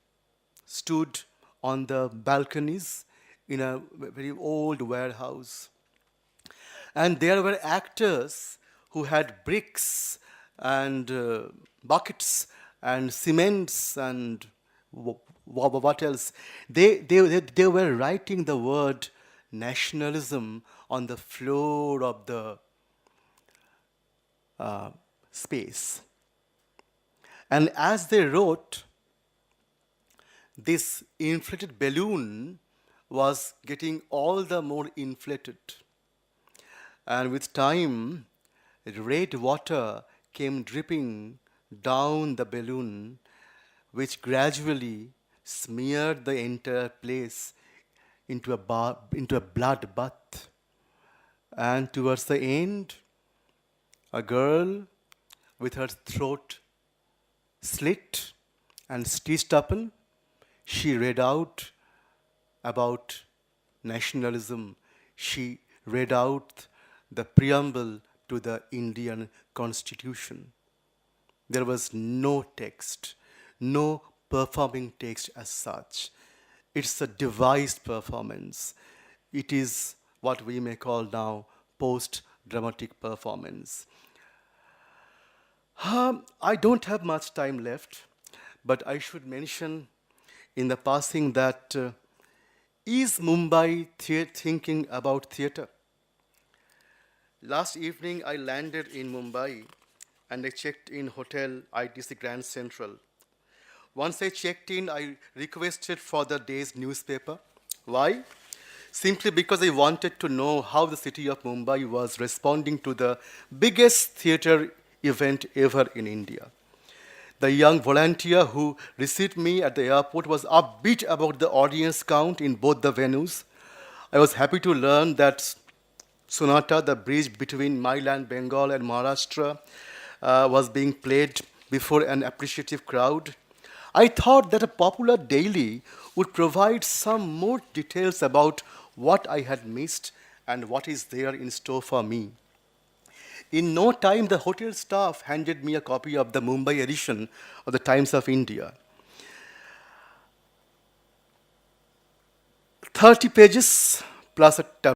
stood on the balconies in a very old warehouse. And there were actors who had bricks and buckets and cements and what else. They were writing the word nationalism on the floor of the space. And as they wrote, this inflated balloon was getting all the more inflated. And with time, red water came dripping down the balloon, which gradually smeared the entire place into a bloodbath. And towards the end, a girl with her throat slit and stitched open, she read out about nationalism. She read out the preamble to the Indian Constitution. There was no text, no performing text as such. It's a devised performance. It is what we may call now post-dramatic performance. I don't have much time left, but I should mention in the passing that is Mumbai thinking about theatre? Last evening I landed in Mumbai and I checked in hotel ITC Grand Central. Once I checked in, I requested for the day's newspaper. Why? Simply because I wanted to know how the city of Mumbai was responding to the biggest theatre event ever in India. The young volunteer who received me at the airport was upbeat about the audience count in both the venues. I was happy to learn that Sonata, the bridge between my land, Bengal, and Maharashtra, was being played before an appreciative crowd. I thought that a popular daily would provide some more details about what I had missed and what is there in store for me. In no time, the hotel staff handed me a copy of the Mumbai edition of the Times of India. 30 pages plus a